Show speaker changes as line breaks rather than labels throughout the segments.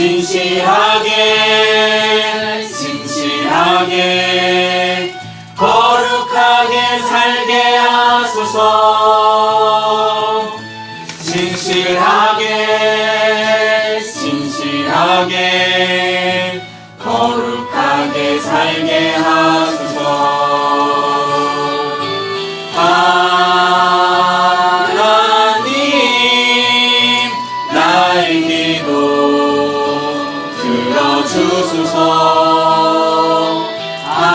진실하게 진실하게 거룩하게 살게 하소서. 진실하게 진실하게 거룩하게 살게 하소서. 하나님 나의 기도 들어주소서. 하나님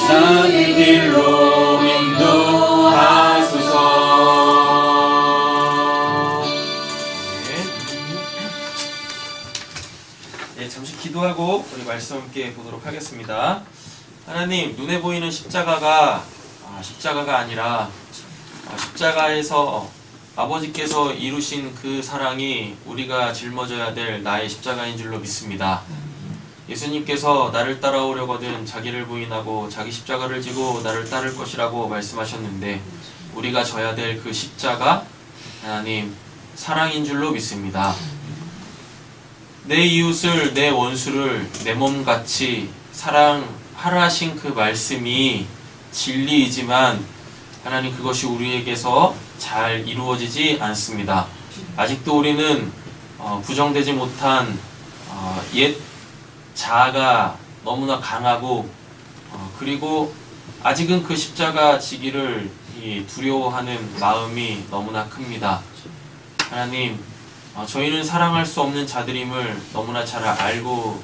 나의 길로 인도하소서.
네, 잠시 기도하고 우리 말씀 함께 보도록 하겠습니다. 하나님, 눈에 보이는 십자가가 아니라 십자가에서 아버지께서 이루신 그 사랑이 우리가 짊어져야 될 나의 십자가인 줄로 믿습니다. 예수님께서 나를 따라오려거든 자기를 부인하고 자기 십자가를 지고 나를 따를 것이라고 말씀하셨는데, 우리가 져야 될 그 십자가, 하나님 사랑인 줄로 믿습니다. 내 이웃을, 내 원수를 내 몸같이 사랑하라 하신 그 말씀이 진리이지만 하나님, 그것이 우리에게서 잘 이루어지지 않습니다. 아직도 우리는 부정되지 못한 옛 자아가 너무나 강하고, 그리고 아직은 그 십자가 지기를 두려워하는 마음이 너무나 큽니다. 하나님, 저희는 사랑할 수 없는 자들임을 너무나 잘 알고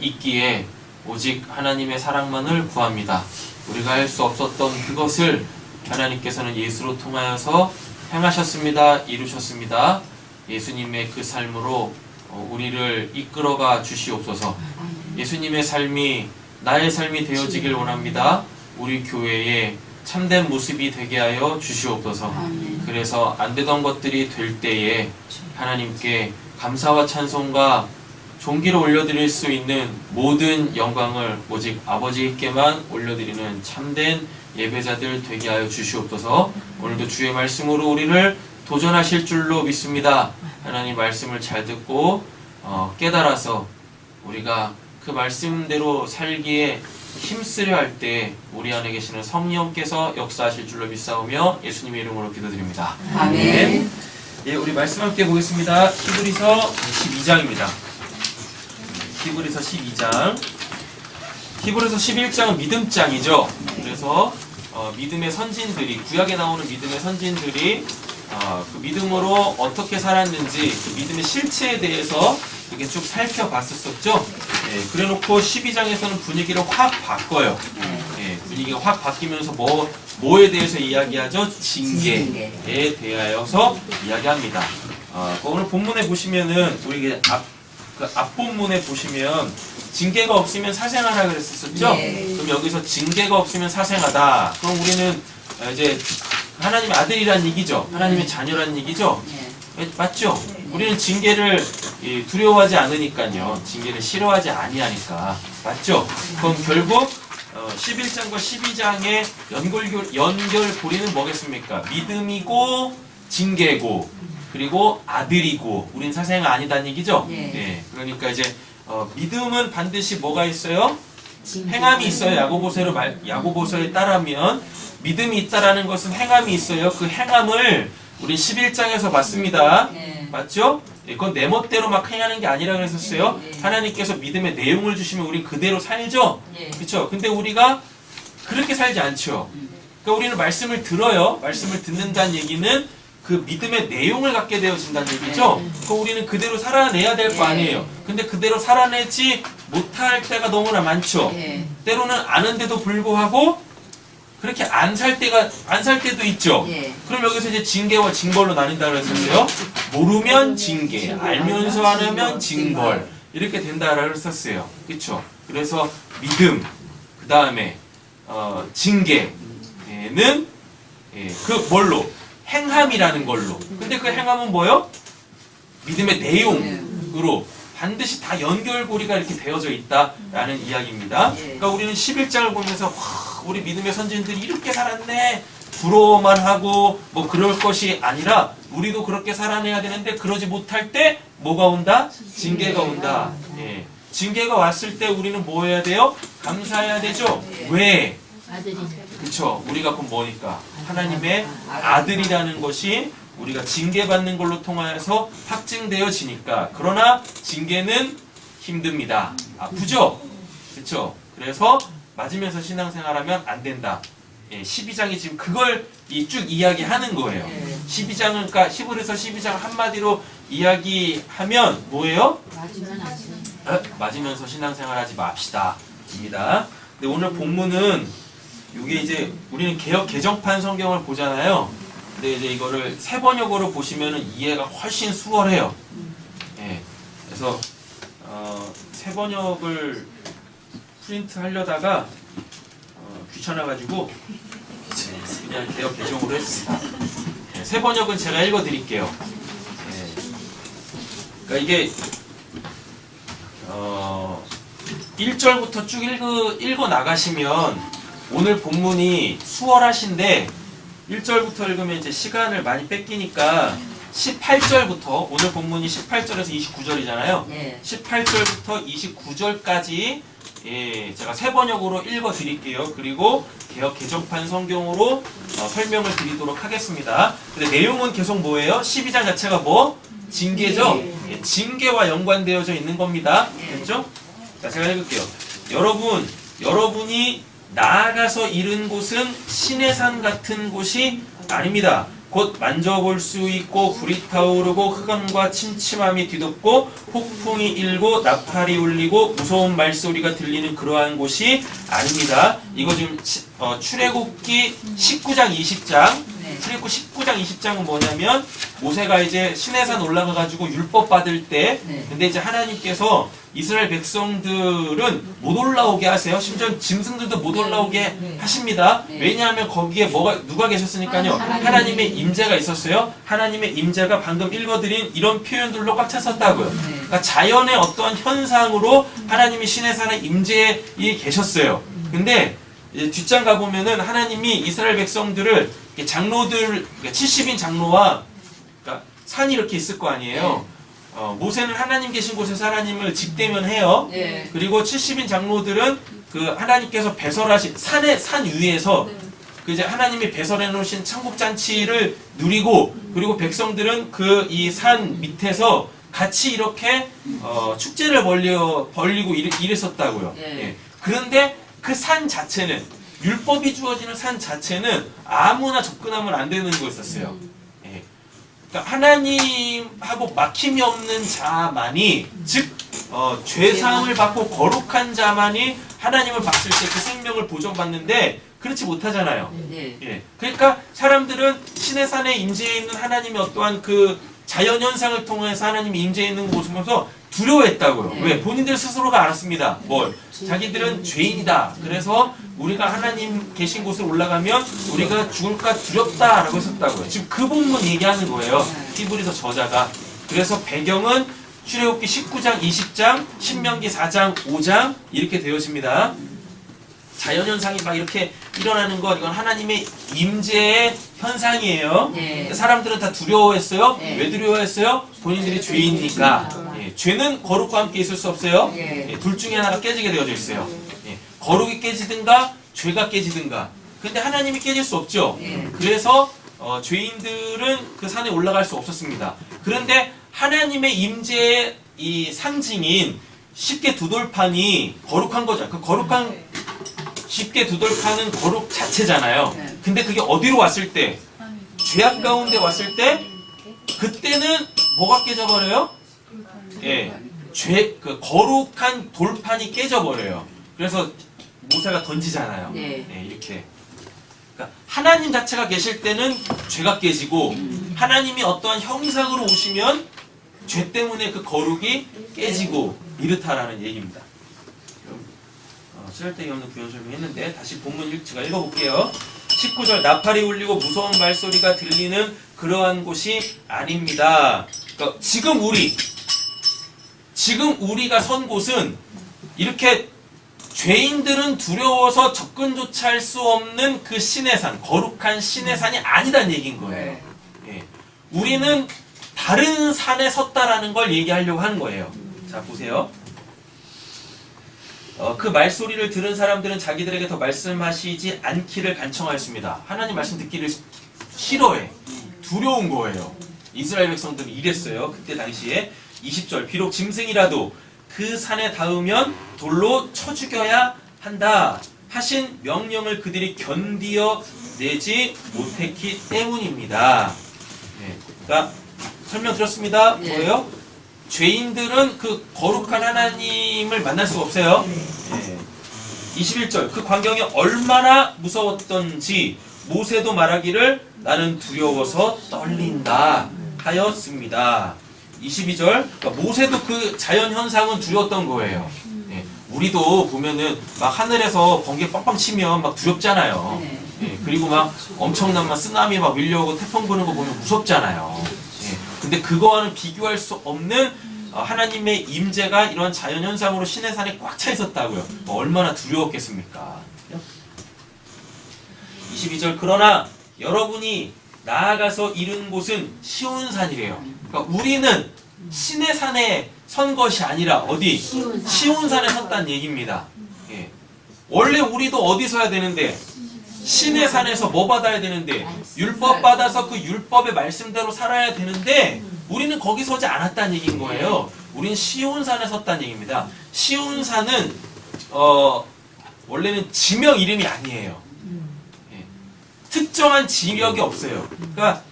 있기에 오직 하나님의 사랑만을 구합니다. 우리가 할 수 없었던 그것을 하나님께서는 예수로 통하여서 행하셨습니다. 이루셨습니다. 예수님의 그 삶으로 우리를 이끌어가 주시옵소서. 예수님의 삶이 나의 삶이 되어지길 원합니다. 우리 교회의 참된 모습이 되게 하여 주시옵소서. 그래서 안 되던 것들이 될 때에 하나님께 감사와 찬송과 존귀를 올려드릴 수 있는 모든 영광을 오직 아버지께만 올려드리는 참된 예배자들 되게 하여 주시옵소서. 오늘도 주의 말씀으로 우리를 도전하실 줄로 믿습니다. 하나님 말씀을 잘 듣고 깨달아서 우리가 그 말씀대로 살기에 힘쓰려 할 때 우리 안에 계시는 성령께서 역사하실 줄로 믿사오며 예수님의 이름으로 기도드립니다.
아멘.
예, 우리 말씀 함께 보겠습니다. 히브리서 12장입니다. 히브리서 12장. 히브리서 11장은 믿음장이죠. 그래서 믿음의 선진들이, 구약에 나오는 믿음의 선진들이 그 믿음으로 어떻게 살았는지, 그 믿음의 실체에 대해서 이렇게 쭉 살펴봤었죠. 예, 그래놓고 12장에서는 분위기를 확 바꿔요. 예, 분위기가 확 바뀌면서 뭐에 대해서 이야기하죠? 징계에 대하여서 이야기합니다. 오늘 본문에 보시면은 우리 앞본문에 보시면 징계가 없으면 사생하라 그랬었죠? 그럼 여기서 징계가 없으면 사생하다. 그럼 우리는 이제 하나님의 아들이란 얘기죠. 하나님의 자녀란 얘기죠. 맞죠? 우리는 징계를 두려워하지 않으니까요. 징계를 싫어하지 아니하니까. 맞죠? 그럼 결국 11장과 12장의 연결고리는 뭐겠습니까? 믿음이고 징계고 그리고 아들이고 우린 사생아 아니다는 얘기죠? 네. 그러니까 이제 믿음은 반드시 뭐가 있어요? 행함이 있어요. 야고보서에 따르면 믿음이 있다라는 것은 행함이 있어요. 그 행함을 우리 11장에서 봤습니다. 맞죠? 그건 내 멋대로 막 행하는 게 아니라 그랬었어요. 하나님께서 믿음의 내용을 주시면 우린 그대로 살죠? 그렇죠? 근데 우리가 그렇게 살지 않죠. 그러니까 우리는 말씀을 들어요. 말씀을 듣는다는 얘기는 그 믿음의 내용을 갖게 되어진다는 얘기죠. 그럼 우리는 그대로 살아내야 될 거 아니에요. 근데 그대로 살아내지 못할 때가 너무나 많죠. 때로는 아는데도 불구하고 그렇게 안 살 때도 있죠. 그럼 여기서 이제 징계와 징벌로 나뉜다 그랬었어요. 모르면 징계, 알면서 안 하면 징벌 이렇게 된다라고 했었어요. 그렇죠? 그래서 믿음, 그 다음에 징계는 그 뭘로? 행함이라는 걸로. 근데 그 행함은 뭐요? 믿음의 내용으로 반드시 다 연결고리가 이렇게 되어져 있다라는 이야기입니다. 그러니까 우리는 11장을 보면서 우리 믿음의 선진들이 이렇게 살았네 부러워만 하고 뭐 그럴 것이 아니라 우리도 그렇게 살아내야 되는데 그러지 못할 때 뭐가 온다? 징계가 온다. 예. 징계가 왔을 때 우리는 뭐 해야 돼요? 감사해야 되죠. 왜?
아들이
그쵸. 우리가 그럼 뭐니까? 하나님의 아들이라는 것이 우리가 징계받는 걸로 통하여서 확증되어지니까. 그러나 징계는 힘듭니다. 아프죠? 그쵸. 그래서 맞으면서 신앙생활하면 안 된다. 예, 12장이 지금 그걸 쭉 이야기하는 거예요. 12장은, 그러니까 히브리서 12장 한마디로 이야기하면 뭐예요?
맞으면 안 돼.
맞으면서 신앙생활하지 맙시다. 입니다. 근데 오늘 본문은 이게 이제 우리는 개역 개정판 성경을 보잖아요. 근데 이제 이거를 새 번역으로 보시면은 이해가 훨씬 수월해요. 예. 그래서 새 번역을 프린트 하려다가 귀찮아가지고 그냥 개역 개정으로 했어요. 예. 새 번역은 제가 읽어드릴게요. 예. 그러니까 이게 1절부터 쭉 읽어 나가시면 오늘 본문이 수월하신데 1절부터 읽으면 이제 시간을 많이 뺏기니까 18절부터 오늘 본문이 18절에서 29절이잖아요.
네.
18절부터 29절까지 예, 제가 새 번역으로 읽어 드릴게요. 그리고 개역 개정판 성경으로 설명을 드리도록 하겠습니다. 근데 내용은 계속 뭐예요? 12장 자체가 뭐? 징계죠? 예, 징계와 연관되어져 있는 겁니다. 됐죠? 자, 제가 읽을게요. 여러분이 나아가서 이른 곳은 신의 산 같은 곳이 아닙니다. 곧 만져볼 수 있고 불이 타오르고 흑암과 침침함이 뒤덮고 폭풍이 일고 나팔이 울리고 무서운 말소리가 들리는 그러한 곳이 아닙니다. 이거 지금 출애굽기 19장 20장 출애굽 19장 20장은 뭐냐면 모세가 이제 시내산 올라가가지고 율법 받을 때 근데 이제 하나님께서 이스라엘 백성들은 못 올라오게 하세요. 심지어 짐승들도 못 올라오게 하십니다. 왜냐하면 거기에 누가 계셨으니까요. 하나님의 임재가 있었어요. 하나님의 임재가 방금 읽어드린 이런 표현들로 꽉 찼었다고요. 그러니까 자연의 어떠한 현상으로 하나님이 시내산에 임재에 계셨어요. 근데 이제 뒷장 가보면은 하나님이 이스라엘 백성들을 장로들 70인 장로와 그러니까 산이 이렇게 있을 거 아니에요. 모세는 하나님 계신 곳에서 하나님을 직대면해요. 그리고 70인 장로들은 그 하나님께서 배설하신 산 위에서 그 이제 하나님이 배설해 놓으신 천국 잔치를 누리고 그리고 백성들은 그 이 산 밑에서 같이 이렇게 축제를 벌리고 이랬었다고요. 예. 그런데 그 산 자체는 율법이 주어지는 산 자체는 아무나 접근하면 안 되는 거였었어요. 예. 그러니까 하나님하고 막힘이 없는 자만이 즉 죄사함을 받고 거룩한 자만이 하나님을 봤을 때 그 생명을 보존받는데 그렇지 못하잖아요. 예. 그러니까 사람들은 시내산에 임재해 있는 하나님의 어떠한 그 자연현상을 통해서 하나님이 임재해 있는 곳을 보면서 두려워했다고요. 왜? 본인들 스스로가 알았습니다. 뭘? 자기들은 죄인이다. 그래서 우리가 하나님 계신 곳에 올라가면 우리가 죽을까 두렵다라고 했었다고요. 지금 그 본문 얘기하는 거예요. 히브리서 저자가. 그래서 배경은 출애굽기 19장, 20장, 신명기 4장, 5장 이렇게 되어집니다. 자연현상이 막 이렇게 일어나는 것 이건 하나님의 임재의 현상이에요. 사람들은 다 두려워했어요. 왜 두려워했어요? 본인들이 죄인이니까. 예, 죄는 거룩과 함께 있을 수 없어요. 예, 둘 중에 하나가 깨지게 되어져 있어요. 예, 거룩이 깨지든가 죄가 깨지든가. 근데 하나님이 깨질 수 없죠. 그래서 죄인들은 그 산에 올라갈 수 없었습니다. 그런데 하나님의 임재의 이 상징인 쉽게 두돌판이 거룩한 거죠. 그 거룩한 쉽게 두돌판은 거룩 자체잖아요. 근데 그게 어디로 왔을 때 죄악 가운데 왔을 때 그때는 뭐가 깨져버려요? 예, 그 거룩한 돌판이 깨져버려요. 그래서 모세가 던지잖아요. 예, 이렇게. 그러니까 하나님 자체가 계실 때는 죄가 깨지고 하나님이 어떠한 형상으로 오시면 죄 때문에 그 거룩이 깨지고 이렇다라는 얘기입니다. 쓸데기 없는 구현 설명했는데 다시 본문 제가 읽어볼게요. 19절 나팔이 울리고 무서운 말소리가 들리는 그러한 곳이 아닙니다. 그러니까 지금 우리가 선 곳은 이렇게 죄인들은 두려워서 접근조차 할 수 없는 그 신의 산, 거룩한 신의 산이 아니란 얘기인 거예요. 예. 우리는 다른 산에 섰다라는 걸 얘기하려고 하는 거예요. 자, 보세요. 그 말소리를 들은 사람들은 자기들에게 더 말씀하시지 않기를 간청하였습니다. 하나님 말씀 듣기를 싫어해. 두려운 거예요. 이스라엘 백성들은 이랬어요. 그때 당시에 20절 비록 짐승이라도 그 산에 닿으면 돌로 쳐 죽여야 한다 하신 명령을 그들이 견디어 내지 못했기 때문입니다. 네. 그러니까 설명드렸습니다. 뭐예요? 죄인들은 그 거룩한 하나님을 만날 수가 없어요. 네. 21절 그 광경이 얼마나 무서웠던지 모세도 말하기를 나는 두려워서 떨린다 하였습니다. 22절 그러니까 모세도 그 자연현상은 두려웠던 거예요. 네. 우리도 보면은 막 하늘에서 번개 빵빵 치면 막 두렵잖아요. 네. 그리고 막 엄청난 막 쓰나미 막 밀려오고 태풍 부는 거 보면 무섭잖아요. 네. 근데 그거와는 비교할 수 없는 하나님의 임재가 이런 자연현상으로 신의 산에 꽉 차 있었다고요. 얼마나 두려웠겠습니까? 22절 그러나 여러분이 나아가서 이른 곳은 시온산이래요. 그러니까 우리는 신의 산에 선 것이 아니라 어디? 시온산에 섰다는 얘기입니다. 예. 원래 우리도 어디 서야 되는데? 신의 산에서 뭐 받아야 되는데? 율법 받아서 그 율법의 말씀대로 살아야 되는데 우리는 거기 서지 않았다는 얘기인 거예요. 우리는 시온산에 섰다는 얘기입니다. 시온산은 원래는 지명 이름이 아니에요. 특정한 지역이 없어요. 그러니까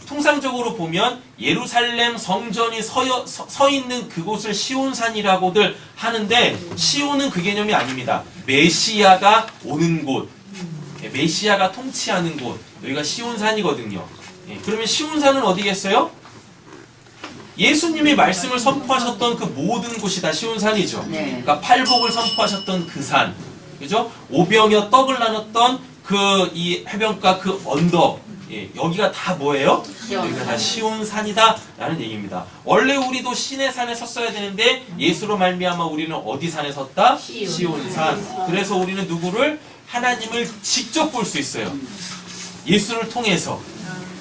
통상적으로 보면 예루살렘 성전이 서 있는 그곳을 시온산이라고들 하는데 시온은 그 개념이 아닙니다. 메시아가 오는 곳, 메시아가 통치하는 곳, 여기가 시온산이거든요. 그러면 시온산은 어디겠어요? 예수님이 말씀을 선포하셨던 그 모든 곳이 다 시온산이죠. 그러니까 팔복을 선포하셨던 그 산, 그죠? 오병이어 떡을 나눴던 이 해변가 그 언덕, 여기가 다 뭐예요? 여기가 다 시온산이다라는 얘기입니다. 원래 우리도 신의 산에 섰어야 되는데 예수로 말미암아 우리는 어디 산에 섰다? 시온산. 그래서 우리는 누구를? 하나님을 직접 볼 수 있어요. 예수를 통해서.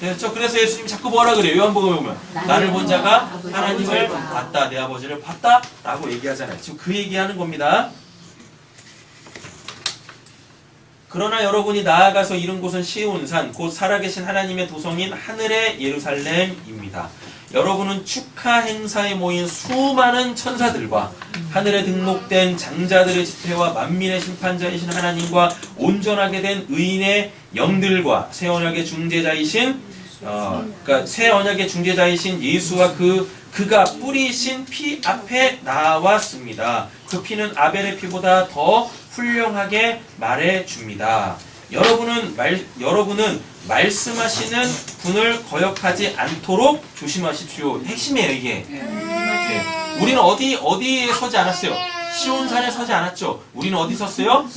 그렇죠? 그래서 예수님이 자꾸 뭐라 그래요? 요한복음에 보면 나를 본 자가 하나님을 봤다, 내 아버지를 봤다 라고 얘기하잖아요. 지금 그 얘기하는 겁니다. 그러나 여러분이 나아가서 이른 곳은 시온산, 곧 살아계신 하나님의 도성인 하늘의 예루살렘입니다. 여러분은 축하 행사에 모인 수많은 천사들과 하늘에 등록된 장자들의 집회와 만민의 심판자이신 하나님과 온전하게 된 의인의 영들과 새 언약의 중재자이신 그러니까 새 언약의 중재자이신 예수와 그가 뿌리신 피 앞에 나왔습니다. 그 피는 아벨의 피보다 더 훌륭하게 말해줍니다. 여러분은 말씀하시는 분을 거역하지 않도록 조심하십시오. 핵심이에요, 이게. 네. 우리는 어디에 서지 않았어요? 시온산에 서지 않았죠. 우리는 어디 섰어요?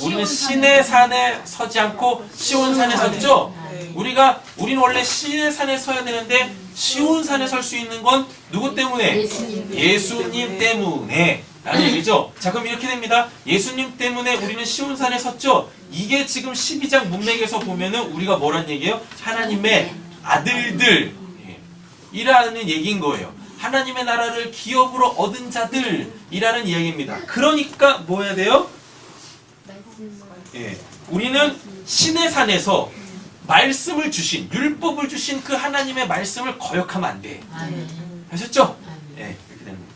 우리는 신의 산에 서지 않고 시온산에 섰죠. 우리는 원래 신의 산에 서야 되는데 시온산에 설 수 있는 건 누구 때문에? 예수님 때문에. 라는 얘기죠. 자, 그럼 이렇게 됩니다. 예수님 때문에 우리는 시온산에 섰죠. 이게 지금 12장 문맥에서 보면은 우리가 뭐란 얘기예요? 하나님의 아들들 이라는 얘기인 거예요. 하나님의 나라를 기업으로 얻은 자들이라는 이야기입니다. 그러니까 뭐 해야 돼요? 우리는 신의 산에서 말씀을 주신, 율법을 주신 그 하나님의 말씀을 거역하면 안 돼. 아셨죠? 이렇게 되는 거예요.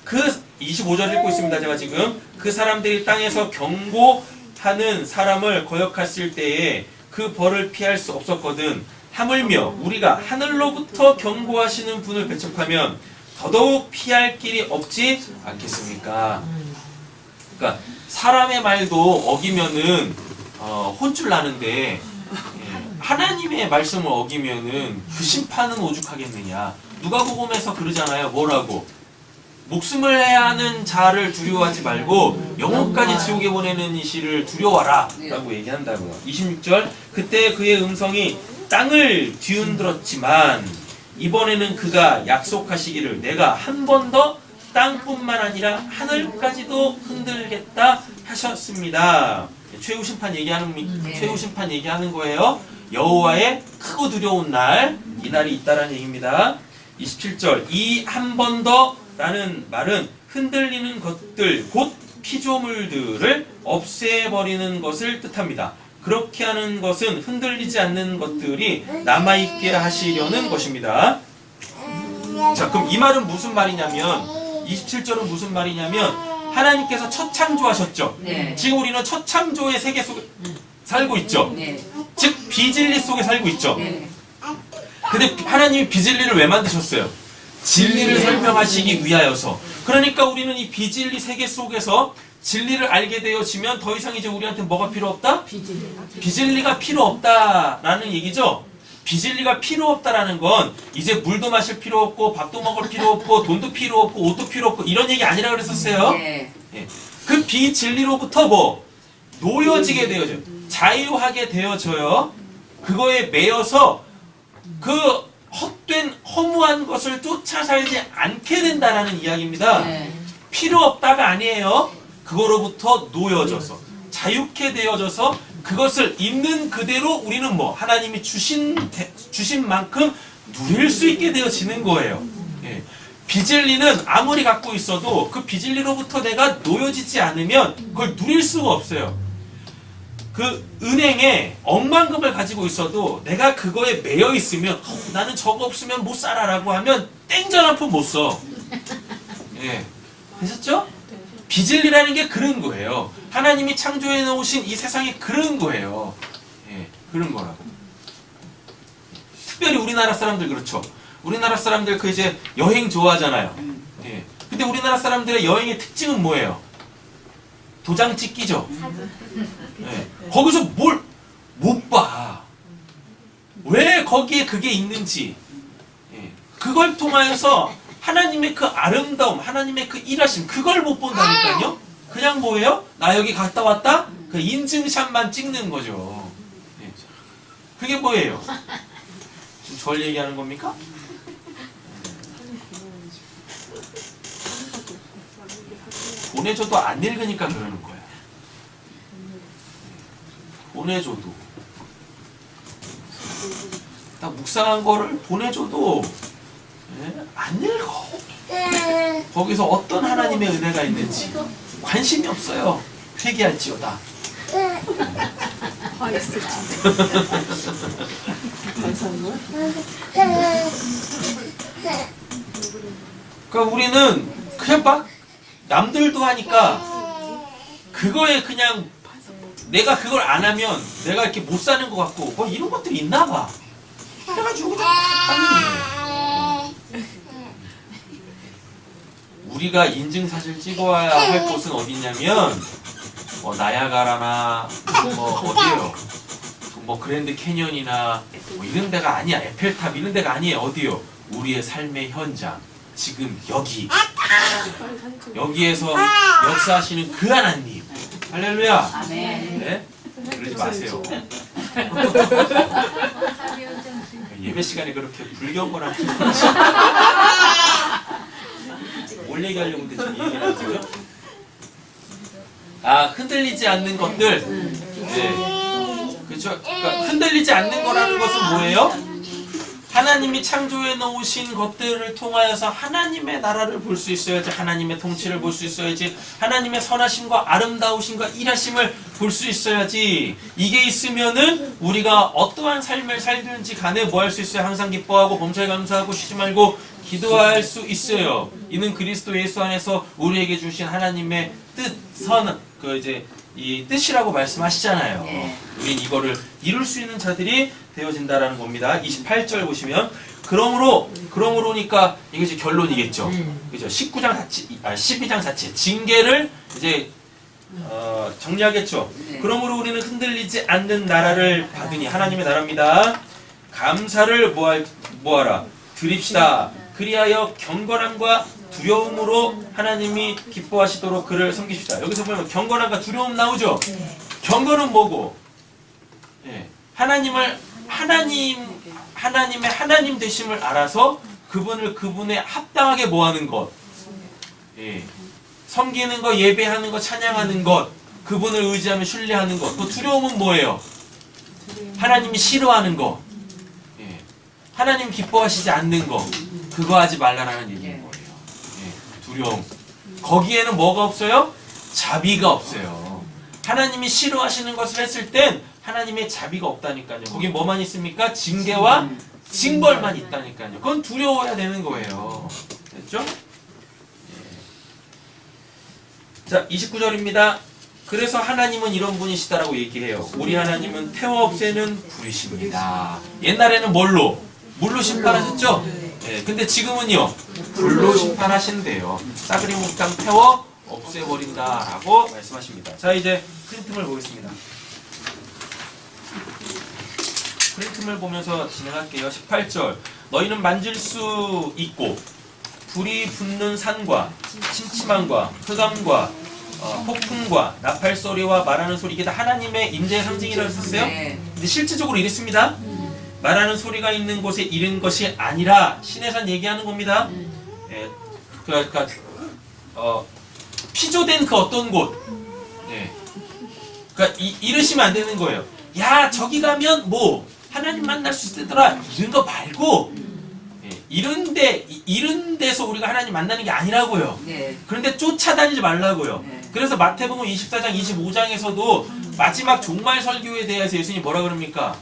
그 25절 읽고 있습니다. 제가 지금 그 사람들이 땅에서 경고하는 사람을 거역했을 때에 그 벌을 피할 수 없었거든. 하물며 우리가 하늘로부터 경고하시는 분을 배척하면 더더욱 피할 길이 없지 않겠습니까? 그러니까 사람의 말도 어기면은 혼쭐 나는데 하나님의 말씀을 어기면은 그 심판은 오죽하겠느냐. 누가복음에서 그러잖아요. 뭐라고? 목숨을 해야 하는 자를 두려워하지 말고 영혼까지 지옥에 보내는 이시를 두려워하라 라고 얘기한다고요. 26절 그때 그의 음성이 땅을 뒤흔들었지만 이번에는 그가 약속하시기를 내가 한 번 더 땅뿐만 아니라 하늘까지도 흔들겠다 하셨습니다. 최후 심판 얘기하는 거예요. 여호와의 크고 두려운 날, 이 날이 있다라는 얘기입니다. 27절, 이 한 번 더라는 말은 흔들리는 것들, 곧 피조물들을 없애버리는 것을 뜻합니다. 그렇게 하는 것은 흔들리지 않는 것들이 남아있게 하시려는 것입니다. 자, 그럼 이 말은 무슨 말이냐면, 27절은 무슨 말이냐면, 하나님께서 첫 창조하셨죠.
네.
지금 우리는 첫 창조의 세계 속에 살고 있죠.
네.
즉 비진리 속에 살고 있죠.
네.
근데 하나님이 비진리를 왜 만드셨어요? 진리를 설명하시기 위하여서. 그러니까 우리는 이 비진리 세계 속에서 진리를 알게 되어지면 더 이상 이제 우리한테 뭐가 필요 없다? 비진리가 필요 없다라는 얘기죠. 비진리가 필요 없다라는 건 이제 물도 마실 필요 없고 밥도 먹을 필요 없고 돈도 필요 없고 옷도 필요 없고 이런 얘기 아니라 그랬었어요.
네.
예. 그 비진리로부터 뭐 놓여지게 되어져요. 자유하게 되어져요. 그거에 매여서 그 헛된 허무한 것을 쫓아 살지 않게 된다라는 이야기입니다.
네.
필요 없다가 아니에요. 그거로부터 놓여져서 자유케 되어져서 그것을 있는 그대로 우리는 뭐 하나님이 주신 만큼 누릴 수 있게 되어지는 거예요. 예. 비진리는 아무리 갖고 있어도 그 비진리로부터 내가 놓여지지 않으면 그걸 누릴 수가 없어요. 그 은행에 억만금을 가지고 있어도 내가 그거에 매여 있으면 나는 저거 없으면 못 살아라고 하면 땡전 한 푼 못 써. 예. 되셨죠? 비진리라는 게 그런 거예요. 하나님이 창조해 놓으신 이 세상이 그런 거예요. 예, 그런 거라고. 특별히 우리나라 사람들 그렇죠. 우리나라 사람들 그 이제 여행 좋아하잖아요. 예. 근데 우리나라 사람들의 여행의 특징은 뭐예요? 도장 찍기죠. 예. 거기서 뭘 못 봐. 왜 거기에 그게 있는지. 예. 그걸 통하여서 하나님의 그 아름다움, 하나님의 그 일하심, 그걸 못 본다니까요? 그냥 뭐예요? 나 여기 갔다 왔다? 그 인증샷만 찍는 거죠. 예. 그게 뭐예요? 지금 절 얘기하는 겁니까? 보내줘도 안 읽으니까 그러는 거야. 보내줘도. 나 묵상한 거를 보내줘도 안 읽어. 거기서 어떤 하나님의 은혜가 있는지 관심이 없어요. 회개할지어다. 그러니까 우리는 그냥 막 남들도 하니까 그거에 그냥 내가 그걸 안 하면 내가 이렇게 못 사는 것 같고 뭐 이런 것들이 있나 봐. 그래가지고 그냥 하는 거예요. 우리가 인증사실 찍어야 할 곳은 어디냐면 뭐 나야가라나 뭐 어디요? 뭐 그랜드 캐년이나 뭐 이런 데가 아니야. 에펠탑 이런 데가 아니에요. 어디요? 우리의 삶의 현장. 지금 여기에서 역사하시는 그 하나님. 할렐루야.
아멘.
네? 그러지 마세요. 예배 시간에 그렇게 불경건한 뭘 얘기하려고 근데 지금 얘기를 하죠? 아, 흔들리지 않는 것들. 네. 그렇죠? 그러니까 흔들리지 않는 거라는 것은 뭐예요? 하나님이 창조해 놓으신 것들을 통하여서 하나님의 나라를 볼 수 있어야지, 하나님의 통치를 볼 수 있어야지, 하나님의 선하심과 아름다우심과 일하심을 볼 수 있어야지. 이게 있으면은 우리가 어떠한 삶을 살든지 간에 뭐 할 수 있어요? 항상 기뻐하고 범사에 감사하고 쉬지 말고 기도할 수 있어요. 이는 그리스도 예수 안에서 우리에게 주신 하나님의 뜻, 이 뜻이라고 말씀하시잖아요.
네.
우린 이거를 이룰 수 있는 자들이 되어진다라는 겁니다. 28절 보시면 그러므로니까 이게 이제 결론이겠죠. 그죠? 12장 자체 징계를 이제 정리하겠죠.
네.
그러므로 우리는 흔들리지 않는 나라를 받으니 하나님의 나라입니다. 감사를 뭐하라 드립시다. 그리하여 경건함과 두려움으로 하나님이 기뻐하시도록 그를 섬기시다. 여기서 보면 경건함과 두려움 나오죠? 경건은 뭐고? 예. 하나님의 하나님 되심을 알아서 그분을 그분에 합당하게 뭐하는 것? 예. 섬기는 거, 예배하는 거, 찬양하는 것, 그분을 의지하며 신뢰하는 것. 그 두려움은 뭐예요? 하나님이 싫어하는 거, 예. 하나님 기뻐하시지 않는 거, 그거 하지 말라라는 얘기인 거예요. 예. 두려움. 거기에는 뭐가 없어요? 자비가 없어요. 하나님이 싫어하시는 것을 했을 땐 하나님의 자비가 없다니까요. 거기 뭐만 있습니까? 징계와 징벌만 있다니까요. 그건 두려워야 되는 거예요. 됐죠? 예. 자, 29절입니다. 그래서 하나님은 이런 분이시다라고 얘기해요. 우리 하나님은 태워 없애는 불이십니다. 옛날에는 뭘로? 물로 심판하셨죠? 예, 근데 지금은요, 불로 심판하신대요. 싸그리 몽땅 태워 없애버린다라고 말씀하십니다. 자, 이제 프린트물 보겠습니다. 프린트물 보면서 진행할게요. 18절. 너희는 만질 수 있고 불이 붙는 산과 침침함과 흑암과 폭풍과 나팔 소리와 말하는 소리, 이게 다 하나님의 임재의 상징이라고 했었어요. 근데 실질적으로 이랬습니다. 말하는 소리가 있는 곳에 이른 것이 아니라 신의 산 얘기하는 겁니다. 예, 그러니까 피조된 그 어떤 곳, 예, 그러니까 이르시면 안 되는 거예요. 야, 저기 가면 뭐 하나님 만날 수 있더라, 이런 거 말고, 예, 이런 데서 우리가 하나님 만나는 게 아니라고요. 그런데 쫓아다니지 말라고요. 그래서 마태복음 24장 25장에서도 마지막 종말 설교에 대해서 예수님이 뭐라 그럽니까?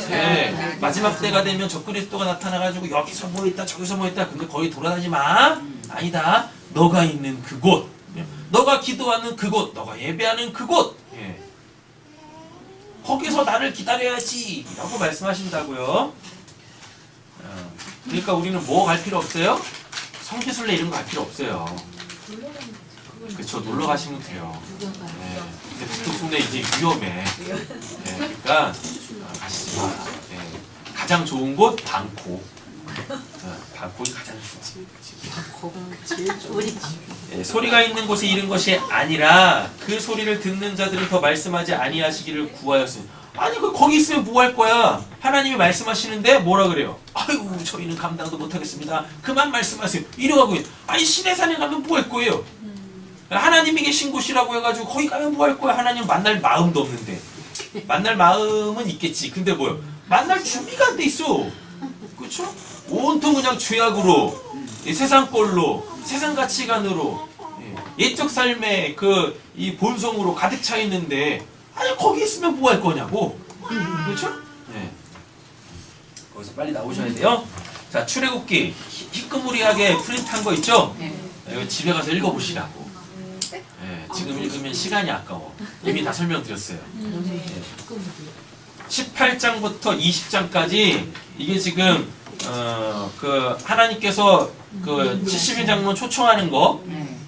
네, 마지막 때가 되면 적그리스도가 나타나가지고 여기서 뭐 있다 저기서 뭐 있다, 근데 거기 돌아다니지 마. 아니다. 너가 있는 그곳, 너가 기도하는 그곳, 너가 예배하는 그곳, 예. 거기서 나를 기다려야지 라고 말씀하신다고요. 그러니까 우리는 뭐 갈 필요 없어요? 성지순례 이런 거 갈 필요 없어요. 그쵸, 놀러 가시면 돼요. 네. 근데 북두순례 이제 위험해. 네. 그러니까 가시지 마. 네. 가장 좋은 곳 방콕. 방콕이 가장 좋지. 네. 소리가 있는 곳에 이른 것이 아니라 그 소리를 듣는 자들은 더 말씀하지 아니하시기를 구하였습니다. 아니, 거기 있으면 뭐 할 거야? 하나님이 말씀하시는데 뭐라 그래요? 아이고, 저희는 감당도 못하겠습니다. 그만 말씀하세요. 이러고 있. 아니, 신의 산에 가면 뭐 할 거예요? 하나님이 계신 곳이라고 해가지고 거기 가면 뭐 할 거야? 하나님 만날 마음도 없는데. 만날 마음은 있겠지. 근데 뭐요? 만날 준비가 안 돼 있어. 그렇죠? 온통 그냥 죄악으로, 세상 꼴로, 세상 가치관으로, 옛적 삶의 이 본성으로 가득 차 있는데, 아니 거기 있으면 뭐 할 거냐고. 그렇죠? 네. 거기서 빨리 나오셔야 돼요. 자, 출애굽기 희끄무리하게 프린트한 거 있죠? 이거 집에 가서 읽어보시라고. 네, 지금 읽으면 시간이 아까워. 이미 다 설명드렸어요. 네. 18장부터 20장까지 이게 지금 하나님께서 70인 장로 초청하는 거,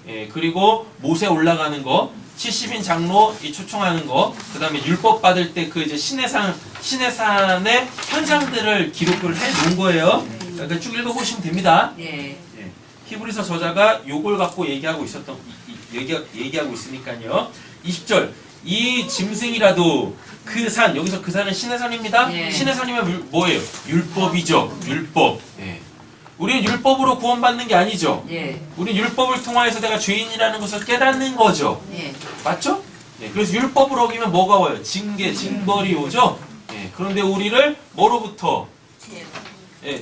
예, 그리고 모세 올라가는 거, 70인 장로 초청하는 거, 그 다음에 율법 받을 때 이제 신의 산의 현상들을 기록을 해 놓은 거예요. 그러니까 쭉 읽어보시면 됩니다. 예. 히브리서 저자가 요걸 갖고 얘기하고 있으니까요. 20절. 이 짐승이라도 그 산, 여기서 그 산은 신의 산입니다. 신의 산이면 뭐예요? 율법이죠. 율법. 우리는 율법으로 구원받는 게 아니죠. 우리는 율법을 통하여서 내가 죄인이라는 것을 깨닫는 거죠. 맞죠? 그래서 율법을 어기면 뭐가 와요? 징계, 징벌이 오죠. 그런데 우리를 뭐로부터?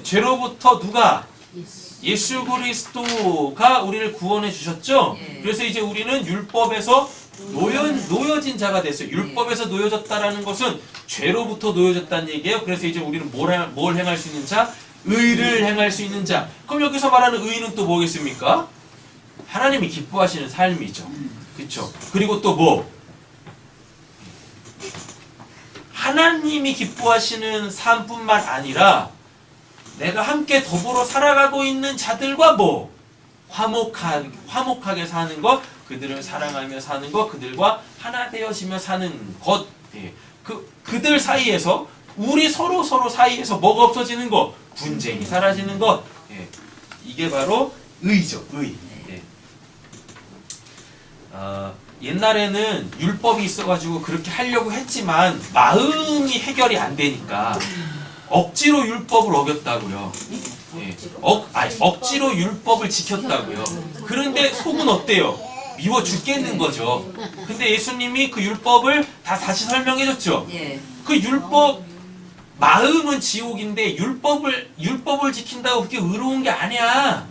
죄로부터 누가? 예수 그리스도가 우리를 구원해 주셨죠. 그래서 이제 우리는 율법에서 놓여진 자가 됐어요. 율법에서 놓여졌다라는 것은 죄로부터 놓여졌다는 얘기예요. 그래서 이제 우리는 뭘 행할 수 있는 자? 의를 행할 수 있는 자. 그럼 여기서 말하는 의는 또 뭐겠습니까? 하나님이 기뻐하시는 삶이죠. 그렇죠? 그리고 또 뭐? 하나님이 기뻐하시는 삶뿐만 아니라 내가 함께 더불어 살아가고 있는 자들과 뭐? 화목하게 사는 것, 그들을 사랑하며 사는 것, 그들과 하나 되어지며 사는 것. 그들 사이에서, 우리 서로 사이에서 뭐가 없어지는 것? 분쟁이 사라지는 것. 이게 바로 의죠. 의. 옛날에는 율법이 있어가지고 그렇게 하려고 했지만 마음이 해결이 안 되니까 억지로 율법을 어겼다고요. 예. 억지로 율법을 지켰다고요. 그런데 속은 어때요? 미워 죽겠는 거죠. 근데 예수님이 그 율법을 다 다시 설명해 줬죠.
예.
그 율법, 마음은 지옥인데 율법을 지킨다고 그게 의로운 게 아니야.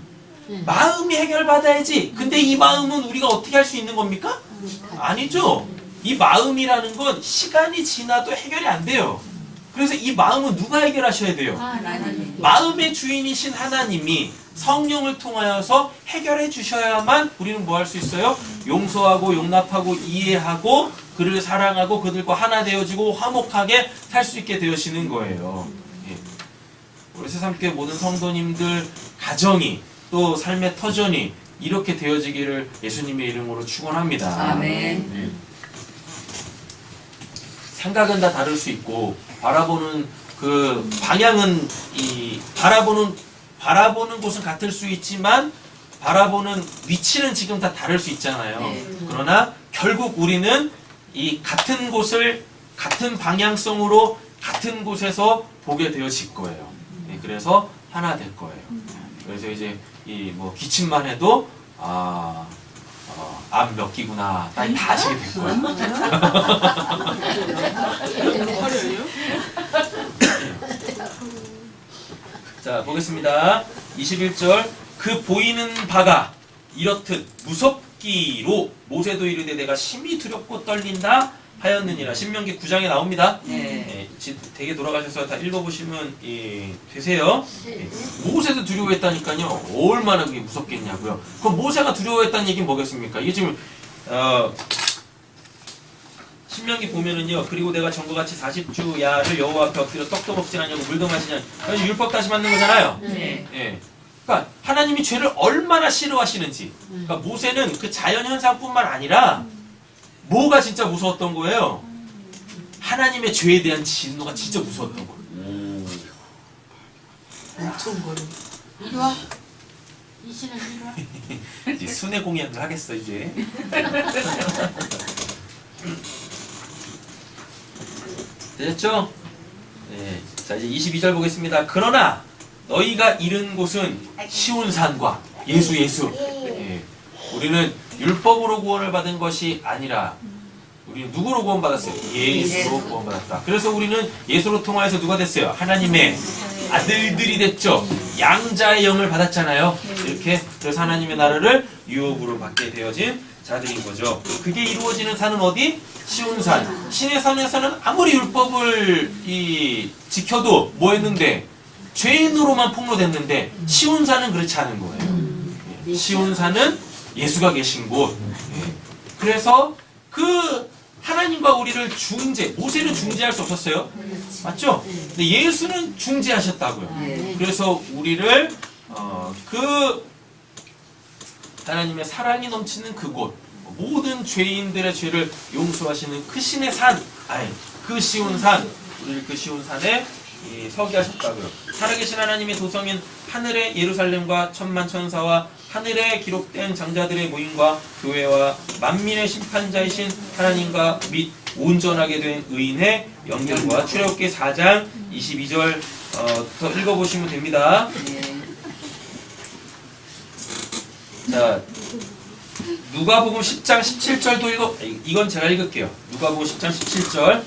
마음이 해결받아야지. 근데 이 마음은 우리가 어떻게 할 수 있는 겁니까? 아니죠. 이 마음이라는 건 시간이 지나도 해결이 안 돼요. 그래서 이 마음은 누가 해결하셔야 돼요?
하나님.
마음의 주인이신 하나님이 성령을 통하여서 해결해 주셔야만 우리는 뭐 할 수 있어요? 용서하고 용납하고 이해하고 그를 사랑하고 그들과 하나 되어지고 화목하게 살 수 있게 되어지는 거예요. 예. 우리 새삼교회 모든 성도님들 가정이 또 삶의 터전이 이렇게 되어지기를 예수님의 이름으로 축원합니다.
아멘.
예. 생각은 다 다를 수 있고 바라보는 그 방향은 바라보는 곳은 같을 수 있지만 바라보는 위치는 지금 다 다를 수 있잖아요.
네.
그러나 결국 우리는 이 같은 곳을 같은 방향성으로 같은 곳에서 보게 되어질 거예요. 네, 그래서 하나 될 거예요. 그래서 이제 이 뭐 기침만 해도 암 몇 기구나 다 아시게 될 거예요. 자, 보겠습니다. 21절. 그 보이는 바가 이렇듯 무섭기로 모세도 이르되 내가 심히 두렵고 떨린다 하였느니라. 신명기 9장에 나옵니다.
네.
되게 돌아가셔서 다 읽어보시면 되세요. 모세도 두려워했다니까요. 얼마나 그게 무섭겠냐고요. 그럼 모세가 두려워했다는 얘기는 뭐겠습니까? 이게 지금 신명기 보면은요. 그리고 내가 전과 같이 40주 야를 여호와 앞에 엎드려 떡도 먹지 않냐고 물도 마시지 않냐고. 그래서 율법 다시 만든 거잖아요.
네.
예. 그러니까 하나님이 죄를 얼마나 싫어하시는지. 그러니까 모세는 그 자연 현상뿐만 아니라 뭐가 진짜 무서웠던 거예요? 하나님의 죄에 대한 진노가 진짜 무서웠던 거예요.
엄청 거려. 이리 와. 이신은 이리 와.
이제 순회 공연을 하겠어 이제. 되셨죠? 네. 자 이제 22절 보겠습니다. 그러나 너희가 이른 곳은 시온 산과 예수. 예. 우리는 율법으로 구원을 받은 것이 아니라 우리는 누구로 구원받았어요? 예수로 구원받았다. 그래서 우리는 예수로 통하여서 누가 됐어요? 하나님의 아들들이 됐죠. 양자의 영을 받았잖아요. 이렇게 그래서 하나님의 나라를 유업으로 받게 되어진 자들인 거죠. 그게 이루어지는 산은 어디? 시온산. 신의 산에서는 아무리 율법을 지켜도 뭐 했는데 죄인으로만 폭로됐는데 시온산은 그렇지 않은 거예요. 시온산은 예수가 계신 곳. 그래서 그 하나님과 우리를 모세는 중재할 수 없었어요. 맞죠? 근데 예수는 중재하셨다고요. 그래서 우리를 그 하나님의 사랑이 넘치는 그곳, 모든 죄인들의 죄를 용서하시는 그 신의 산, 그 시온산, 우리를 그 시온산에 서게 하셨다고요. 살아계신 하나님의 도성인 하늘의 예루살렘과 천만 천사와 하늘에 기록된 장자들의 모임과 교회와 만민의 심판자이신 하나님과 및 온전하게 된 의인의 영들과 출애굽기 4장 22절 더 읽어보시면 됩니다. 자, 누가복음 10장 17절도 이건 제가 읽을게요. 누가복음 10장 17절.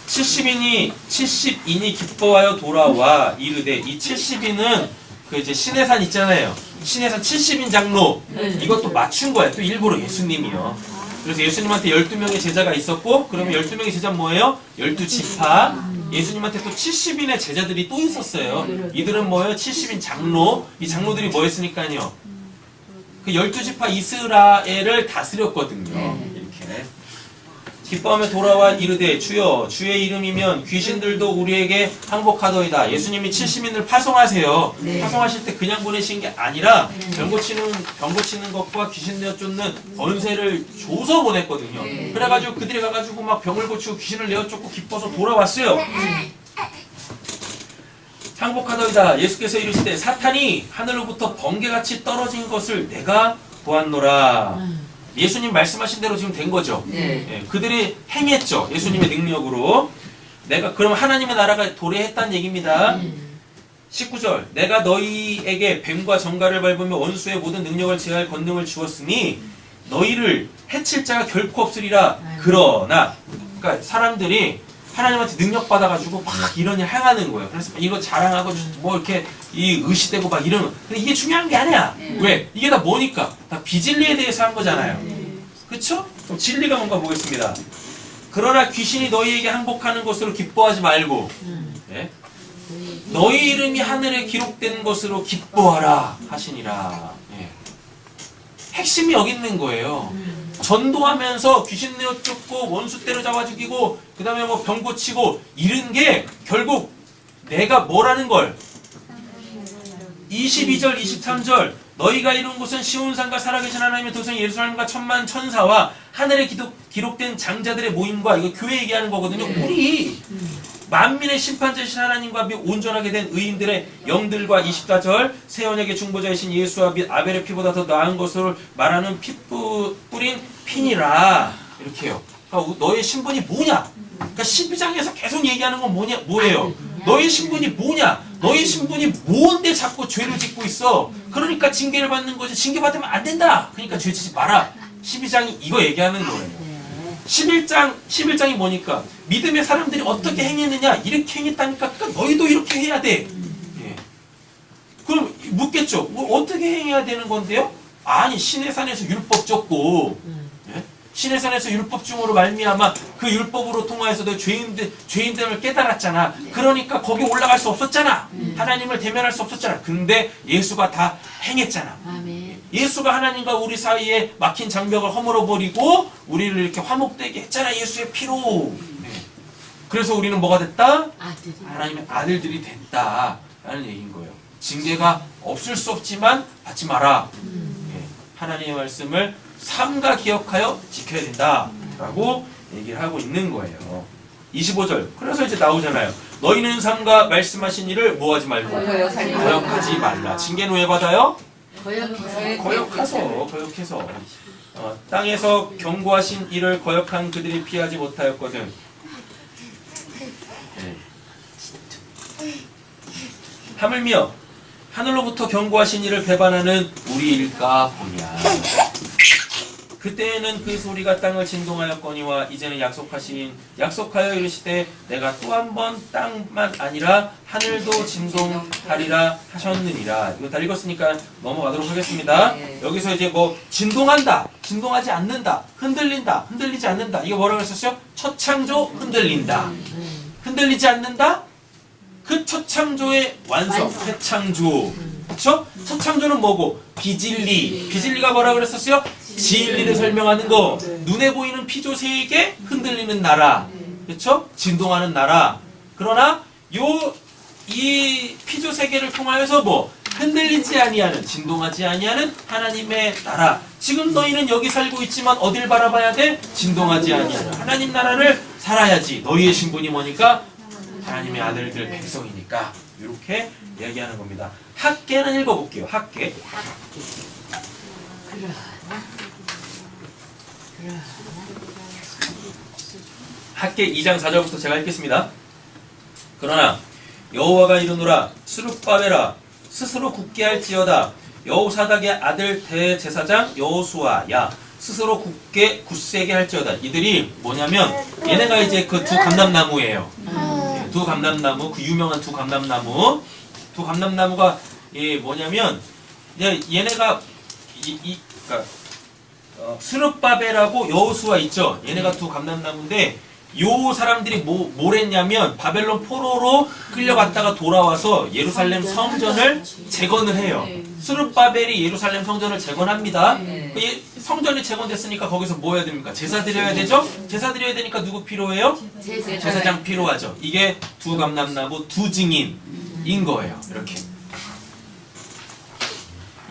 70인이 기뻐하여 돌아와 이르되, 이 70인은 그 이제 신의 산 있잖아요. 신의 산 70인 장로, 이것도 맞춘 거예요. 또 일부러 예수님이요. 그래서 예수님한테 12명의 제자가 있었고, 그러면 12명의 제자는 뭐예요? 12지파. 예수님한테 또 70인의 제자들이 또 있었어요. 이들은 뭐예요? 70인 장로. 이 장로들이 뭐 했으니까요? 그 12지파 이스라엘을 다스렸거든요. 이렇게. 기뻐하며 돌아와 이르되, 주여 주의 이름이면 귀신들도 우리에게 항복하더이다. 예수님이 70인을 파송하세요. 파송하실 때 그냥 보내신 게 아니라 병 고치는 것과 귀신 내어 쫓는 권세를 줘서 보냈거든요. 그래가지고 그들이 가가지고 막 병을 고치고 귀신을 내어 쫓고 기뻐서 돌아왔어요. 항복하더이다. 예수께서 이르시되, 사탄이 하늘로부터 번개같이 떨어진 것을 내가 보았노라. 예수님 말씀하신 대로 지금 된 거죠. 그들이 행했죠. 예수님의 능력으로. 그럼 하나님의 나라가 도래했다는 얘기입니다. 19절 내가 너희에게 뱀과 정갈을 밟으며 원수의 모든 능력을 제할 권능을 주었으니 너희를 해칠 자가 결코 없으리라. 그러나 그러니까 사람들이 하나님한테 능력 받아가지고 막 이런 일 행하는 거예요. 그래서 이거 자랑하고 뭐 이렇게 이 의시되고 막 이러는. 근데 이게 중요한 게 아니야. 왜? 이게 다 뭐니까? 다 비진리에 대해서 한 거잖아요. 그쵸? 그럼 진리가 뭔가 보겠습니다. 그러나 귀신이 너희에게 항복하는 것으로 기뻐하지 말고 예? 너희 이름이 하늘에 기록된 것으로 기뻐하라 하시니라. 예. 핵심이 여기 있는 거예요. 전도하면서 귀신 내어 쫓고 원수 때려잡아 죽이고 그 다음에 뭐 병 고치고 이런 게 결국 내가 뭐라는 걸 22절 23절 너희가 이룬 곳은 시온산과 살아계신 하나님의 도성 예루살렘과 천만 천사와 하늘에 기록된 장자들의 모임과 이거 교회 얘기하는 거거든요. 우리 만민의 심판자이신 하나님과 및 온전하게 된 의인들의 영들과 24절 새 언약의 중보자이신 예수와 및 아벨의 피보다 더 나은 것을 말하는 피 뿌린 핀이라 이렇게 해요. 그러니까 너의 신분이 뭐냐? 그러니까 12장에서 계속 얘기하는 건 뭐예요? 너의 신분이 뭐냐? 너의 신분이 뭔데 자꾸 죄를 짓고 있어? 그러니까 징계를 받는 거지. 징계받으면 안 된다. 그러니까 죄 짓지 마라. 12장이 이거 얘기하는 거예요. 11장이 뭐니까? 믿음의 사람들이 어떻게 행했느냐? 이렇게 행했다니까. 그러니까 너희도 이렇게 해야 돼. 예. 그럼 묻겠죠. 뭐 어떻게 행해야 되는 건데요? 아니 신의 산에서 율법 줬고 예? 신의 산에서 율법 중으로 말미암아 그 율법으로 통하여서 너 죄인됨을 깨달았잖아. 그러니까 거기 올라갈 수 없었잖아. 하나님을 대면할 수 없었잖아. 근데 예수가 다 행했잖아. 예수가 하나님과 우리 사이에 막힌 장벽을 허물어버리고 우리를 이렇게 화목되게 했잖아. 예수의 피로. 네. 그래서 우리는 뭐가 됐다? 하나님의 아들들이 됐다 라는 얘기인 거예요. 징계가 없을 수 없지만 받지 마라. 네. 하나님의 말씀을 삼가 기억하여 지켜야 된다 라고 얘기를 하고 있는 거예요. 25절 그래서 이제 나오잖아요. 너희는 삼가 말씀하신 일을 뭐하지 말고 거역하지 말라. 징계는 왜 받아요? 거역해서 땅에서 경고하신 일을 거역한 그들이 피하지 못하였거든. 네. 하물며 하늘로부터 경고하신 일을 배반하는 우리일까 보냐. 그때에는 그 소리가 땅을 진동하였거니와 이제는 약속하여 이르시되 내가 또 한 번 땅만 아니라 하늘도 진동하리라 하셨느니라. 이거 다 읽었으니까 넘어가도록 하겠습니다. 여기서 이제 뭐 진동한다, 진동하지 않는다, 흔들린다, 흔들리지 않는다. 이거 뭐라고 했었어요? 첫 창조 흔들린다. 흔들리지 않는다? 그 첫 창조의 완성, 새 창조. 그쵸? 첫 창조는 뭐고? 비진리. 비진리가 뭐라 그랬었어요? 진리를 설명하는 거. 눈에 보이는 피조 세계 흔들리는 나라. 그쵸? 진동하는 나라. 그러나 이 피조 세계를 통하여서 뭐? 흔들리지 아니하는, 진동하지 아니하는 하나님의 나라. 지금 너희는 여기 살고 있지만 어딜 바라봐야 돼? 진동하지 아니하는 하나님 나라를 살아야지. 너희의 신분이 뭐니까? 하나님의 아들들 백성이니까. 이렇게 이야기하는 겁니다. 학계는 읽어볼게요. 학계. 학계 2장 4절부터 제가 읽겠습니다. 그러나 여호와가 이르노라 스룹바벨아 스스로 굳게 할지어다. 여호사닥의 아들 대제사장 여호수아야 스스로 굳세게 할지어다. 이들이 뭐냐면 얘네가 이제 그 두 감람나무예요. 두 감람나무, 그 유명한 두 감람나무. 두 감람나무가 뭐냐면 얘네가 그러니까 스룹바벨하고 여호수아 있죠. 얘네가 두 감람나무인데 요 사람들이 뭘 했냐면 바벨론 포로로 끌려갔다가 돌아와서 예루살렘 성전을 재건을 해요. 스룹바벨이 예루살렘 성전을 재건합니다. 성전이 재건됐으니까 거기서 뭐 해야 됩니까? 제사 드려야 되죠? 제사 드려야 되니까 누구 필요해요? 제사장 필요하죠. 이게 두 감람나무 두 증인인 거예요. 이렇게.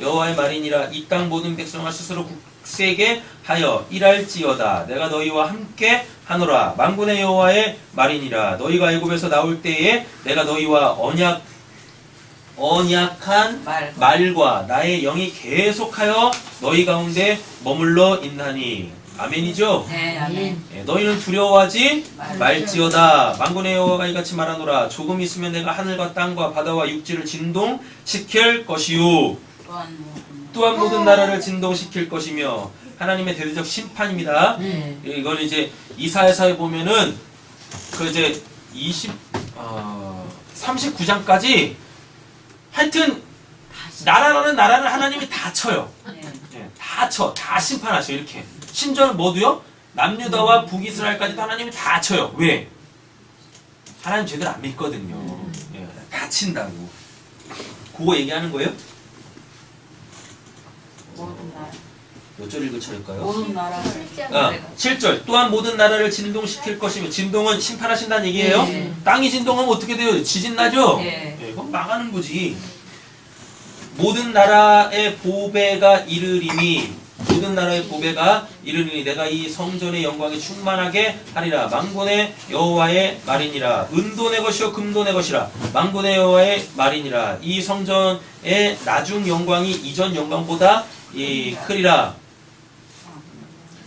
여호와의 말이니라 이 땅 모든 백성을 스스로 굳세게 하여 일할지어다. 내가 너희와 함께 하노라. 만군의 여호와의 말이니라. 너희가 애굽에서 나올 때에 내가 너희와 언약한 말과 나의 영이 계속하여 너희 가운데 머물러 있나니. 아멘이죠?
네, 아멘.
예, 너희는 두려워하지 말지어다. 만군의 여호와가 이같이 말하노라. 조금 있으면 내가 하늘과 땅과 바다와 육지를 진동시킬 것이요. 또한 모든 나라를 진동시킬 것이며 하나님의 대대적 심판입니다.
네.
이건 이제 이사야서에 보면은 그 이제 39장까지 하여튼 나라는 하나님이 다 쳐요.
네.
예, 다 쳐, 다 심판하셔 이렇게. 심지어는 뭐도요? 남유다와 북이스라엘까지도 하나님이 다 쳐요. 왜? 하나님 제대로 안 믿거든요. 예, 다 친다고. 그거 얘기하는 거예요?
모든 나라.
몇 절 읽어드릴까요?
모든 나라를.
7절. 또한 모든 나라를 진동시킬 것이며, 진동은 심판하신다는 얘기예요.
네.
땅이 진동하면 어떻게 돼요? 지진 나죠?
네.
예, 그건 망하는 거지. 모든 나라의 보배가 이르리니, 모든 나라의 보배가 이르리니 내가 이 성전의 영광이 충만하게 하리라. 만군의 여호와의 말이니라. 은도 내 것이요 금도 내 것이라. 만군의 여호와의 말이니라. 이 성전의 나중 영광이 이전 영광보다 크리라.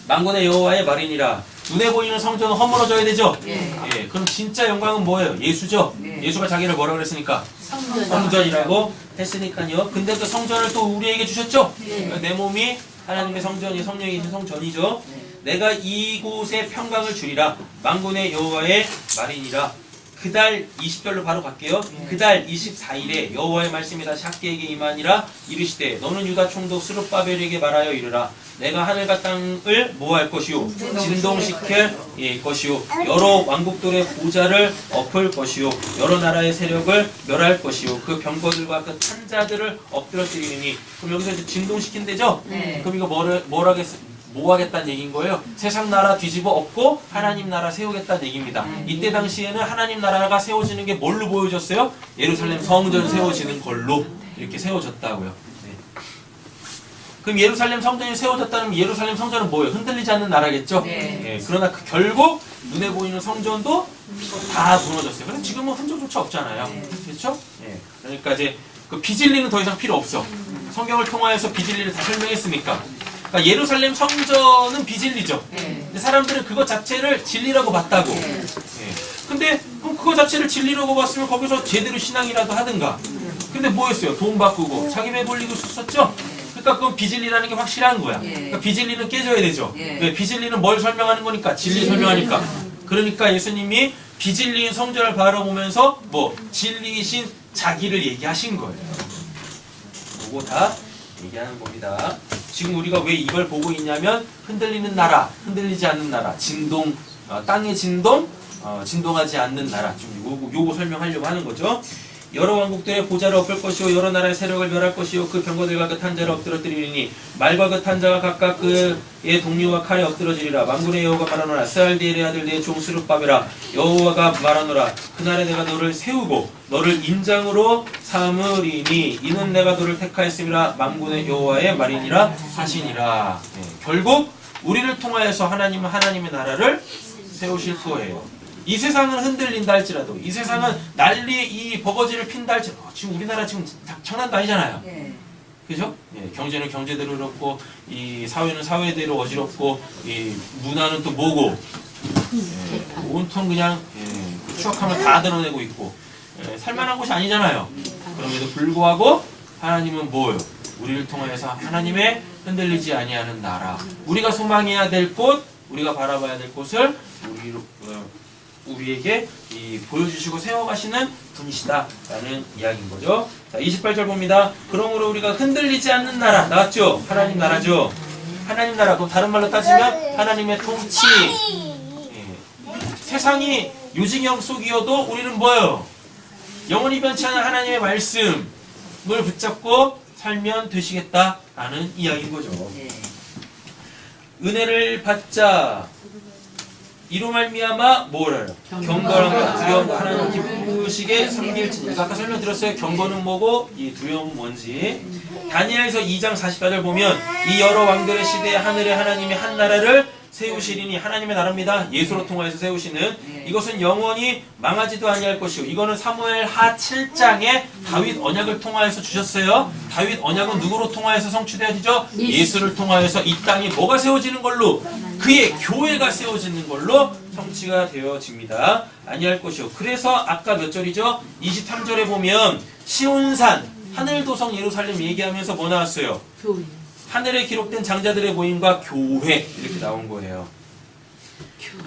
만군의 여호와의 말이니라. 눈에 보이는 성전은 허물어져야 되죠?
예.
예, 그럼 진짜 영광은 뭐예요? 예수죠?
예.
예수가 자기를 뭐라 그랬으니까?
성전.
성전이라고 했으니까요. 근데 그 성전을 또 우리에게 주셨죠?
네.
그러니까 내 몸이 하나님의 성전이 성령이신 성전이죠. 내가 이곳에 평강을 주리라. 만군의 여호와의 말이니라. 그달 20절로 바로 갈게요. 그달 24일에 여호와의 말씀이 다시 학계에게 임하니라. 이르시되 너는 유다 총독 스룹바벨에게 말하여 이르라. 내가 하늘과 땅을 모할 것이요 진동시킬 것이요 여러 왕국들의 보좌를 엎을 것이요 여러 나라의 세력을 멸할 것이요 그 병거들과 그 탄자들을 엎드러뜨리니. 그럼 여기서 이제 진동시킨대죠?
네.
그럼 이거 뭐 하겠다는 얘기인 거예요? 세상 나라 뒤집어 엎고 하나님 나라 세우겠다는 얘기입니다. 이때 당시에는 하나님 나라가 세워지는 게 뭘로 보여졌어요? 예루살렘 성전 세워지는 걸로 이렇게 세워졌다고요. 네. 그럼 예루살렘 성전이 세워졌다면 예루살렘 성전은 뭐예요? 흔들리지 않는 나라겠죠?
네.
예, 그러나 결국 눈에 보이는 성전도 다 무너졌어요. 그럼 지금은 흔적조차 없잖아요. 그렇죠? 예. 그러니까 이제 그 비진리는 더 이상 필요 없어. 성경을 통하여서 비진리를 다 설명했으니까. 그러니까 예루살렘 성전은 비진리죠.
네.
근데 사람들은 그것 자체를 진리라고 봤다고.
네.
예. 근데 그럼 그거 자체를 진리라고 봤으면 거기서 제대로 신앙이라도 하든가. 근데 뭐였어요? 돈 바꾸고 자기 배 벌리고 썼죠? 그러니까 그건 비진리라는 게 확실한 거야. 그러니까 비진리는 깨져야 되죠. 왜? 비진리는 뭘 설명하는 거니까? 진리 설명하니까. 그러니까 예수님이 비진리인 성전을 바라보면서 뭐 진리이신 자기를 얘기하신 거예요. 그거 다 얘기하는 겁니다. 지금 우리가 왜 이걸 보고 있냐면 흔들리는 나라, 흔들리지 않는 나라, 진동, 땅의 진동, 진동하지 않는 나라. 좀 요거 설명하려고 하는 거죠. 여러 왕국들의 보좌를 엎을 것이요 여러 나라의 세력을 멸할 것이요 그 병거들과 그 탄자를 엎드러뜨리니 말과 그 탄자가 각각 그의 동료와 칼에 엎드러지리라. 만군의 여호와가 말하노라. 스알디엘의 아들 내 종 스룹바벨아 여호와가 말하노라. 그날에 내가 너를 세우고 너를 인장으로 삼으리니 이는 내가 너를 택하였음이라. 만군의 여호와의 말이니라 하시니라. 네, 결국 우리를 통하여서 하나님은 하나님의 나라를 세우실 거예요. 이 세상은 흔들린다 할지라도, 이 세상은 난리 이 버거지를 핀다 할지라도, 지금 우리나라 지금 장난도 아니잖아요. 그죠? 예, 경제는 경제대로 어렵고, 이 사회는 사회대로 어지럽고, 이 문화는 또 뭐고, 예, 온통 그냥 추악함을 다 드러내고 있고, 살만한 곳이 아니잖아요. 그럼에도 불구하고 하나님은 뭐예요? 우리를 통하여서 하나님의 흔들리지 아니하는 나라, 우리가 소망해야 될 곳, 우리가 바라봐야 될 곳을 우리에게 보여주시고 세워가시는 분이시다라는 이야기인 거죠. 자, 28절 봅니다. 그러므로 우리가 흔들리지 않는 나라, 나왔죠? 하나님 나라죠. 하나님 나라, 그럼 다른 말로 따지면 하나님의 통치. 세상이 요지경 속이어도 우리는 뭐예요? 영원히 변치 않은 하나님의 말씀을 붙잡고 살면 되시겠다라는 이야기인 거죠. 은혜를 받자. 이로 말미암아 뭐래요? 경건함과 두려움과 하나님 기쁘시게 섬길지니. 아까 설명드렸어요. 경건은 뭐고 이 두려움은 뭔지. 다니엘서 2장 44절 보면 이 여러 왕들의 시대에 하늘에 하나님이 한 나라를 세우시리니. 하나님의 나라입니다. 예수로 통하여서 세우시는. 이것은 영원히 망하지도 아니할 것이요. 이거는 사무엘 하 7장에 다윗 언약을 통하여서 주셨어요. 다윗 언약은 누구로 통하여서 성취되어지죠? 예수를 통하여서 이 땅이 뭐가 세워지는 걸로? 그의 교회가 세워지는 걸로 성취가 되어집니다. 아니할 것이요. 그래서 아까 몇 절이죠? 23절에 보면 시온산 하늘도성 예루살렘 얘기하면서 뭐 나왔어요?
교회.
하늘에 기록된 장자들의 모임과 교회 이렇게 나온 거예요.
교회.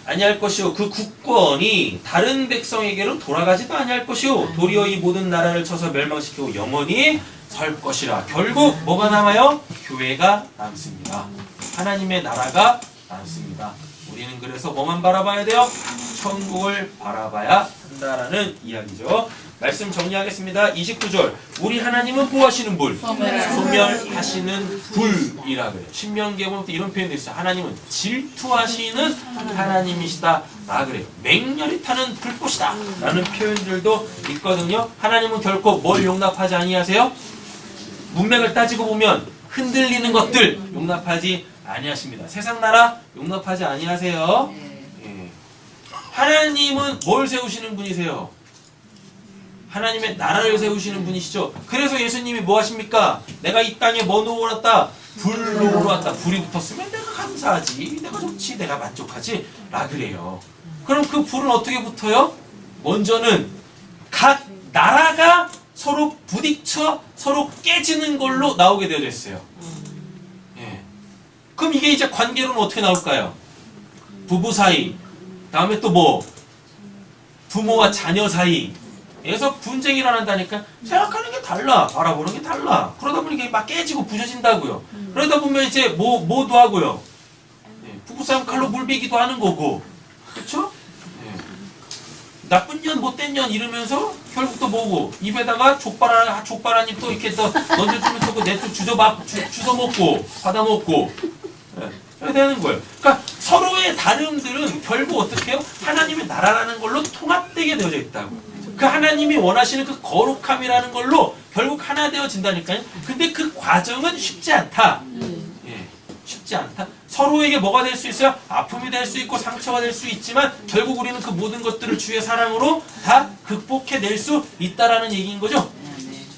아니할 것이요. 그 국권이 다른 백성에게로 돌아가지도 아니할 것이요. 도리어 이 모든 나라를 쳐서 멸망시키고 영원히 설 것이라. 결국 뭐가 남아요? 교회가 남습니다. 하나님의 나라가 남습니다. 우리는 그래서 뭐만 바라봐야 돼요? 천국을 바라봐야 한다라는 이야기죠. 말씀 정리하겠습니다. 29절. 우리 하나님은 뭐 하시는 불? 소멸하시는 불이라 그래요. 신명기에 보면 또 이런 표현도 있어요. 하나님은 질투하시는 하나님이시다. 라 그래요. 맹렬히 타는 불꽃이다. 라는 표현들도 있거든요. 하나님은 결코 뭘 용납하지 아니하세요? 문맥을 따지고 보면 흔들리는 것들 용납하지 아니하십니다. 세상 나라 용납하지 아니하세요. 예. 하나님은 뭘 세우시는 분이세요? 하나님의 나라를 세우시는 분이시죠. 그래서 예수님이 뭐 하십니까? 내가 이 땅에 뭐 놓으러 왔다? 불 놓으러 왔다. 불이 붙었으면 내가 감사하지. 내가 좋지. 내가 만족하지. 라 그래요. 그럼 그 불은 어떻게 붙어요? 먼저는 각 나라가 서로 부딪혀 서로 깨지는 걸로 나오게 되어져 있어요. 예. 그럼 이게 이제 관계로는 어떻게 나올까요? 부부 사이, 다음에 또 뭐? 부모와 자녀 사이. 여기서 분쟁이 일어난다니까. 생각하는 게 달라. 바라보는 게 달라. 그러다 보니 이게 막 깨지고 부서진다고요. 그러다 보면 이제 뭐도 하고요. 예. 부부싸움 칼로 물베기도 하는 거고. 그쵸? 예. 나쁜 년, 못된 년 이러면서 결국 또 뭐고. 입에다가 족발 한 입 또 이렇게 또 던져주면 또 내 또 주워 먹고, 받아 먹고. 예. 이렇게 되는 거예요. 그러니까 서로의 다름들은 결국 어떻게 해요? 하나님의 나라라는 걸로 통합되게 되어져 있다고. 그 하나님이 원하시는 그 거룩함이라는 걸로 결국 하나 되어진다니까요. 근데 그 과정은 쉽지 않다. 예, 쉽지 않다. 서로에게 뭐가 될 수 있어요? 아픔이 될 수 있고 상처가 될 수 있지만 결국 우리는 그 모든 것들을 주의 사랑으로 다 극복해낼 수 있다라는 얘기인 거죠.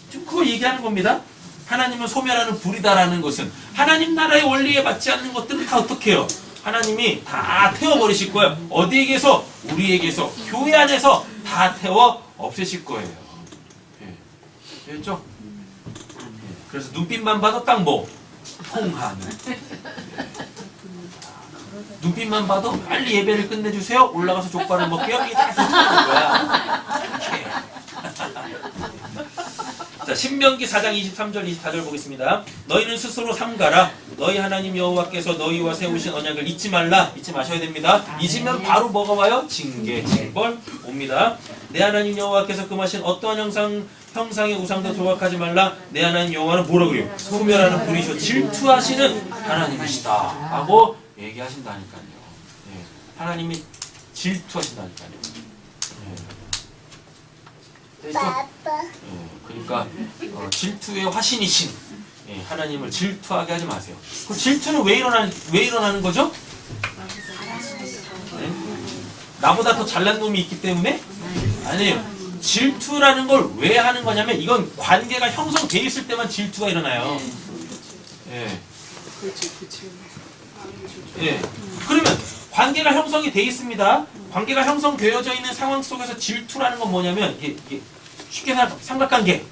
지금 그거 얘기하는 겁니다. 하나님은 소멸하는 불이다라는 것은 하나님 나라의 원리에 맞지 않는 것들은 다 어떻게 해요? 하나님이 다 태워버리실 거예요. 어디에게서? 우리에게서, 교회 안에서 다 태워 없애실 거예요. 예. 됐죠? 예. 그래서 눈빛만 봐도 딱 뭐? 통하는. 눈빛만 봐도 빨리 예배를 끝내주세요. 올라가서 족발을 먹게요. 이게 다 통하는 거야. 이렇게. 자, 신명기 4장 23절 24절 보겠습니다. 너희는 스스로 삼가라. 너희 하나님 여호와께서 너희와 세우신 언약을 잊지 말라. 잊지 마셔야 됩니다. 잊으면 바로 뭐가 와요? 징계, 징벌 옵니다. 내 하나님 여호와께서 금하신 어떠한 형상의 우상도 조각하지 말라. 내 하나님 여호와는 뭐라고 그래요? 소멸하는 불이시오. 질투하시는 하나님이시다. 하고 얘기하신다니까요. 예. 하나님이 질투하신다니까요. 예. 됐죠? 그러니까 질투의 화신이신 하나님을 질투하게 하지 마세요. 그럼 질투는 왜 일어나는 거죠? 네? 나보다 더 잘난 놈이 있기 때문에? 아니에요. 질투라는 걸 왜 하는 거냐면 이건 관계가 형성돼 있을 때만 질투가 일어나요. 예. 예. 그러면 관계가 형성이 돼 있습니다. 관계가 형성되어져 있는 상황 속에서 질투라는 건 뭐냐면 이게 쉽게 삼각관계.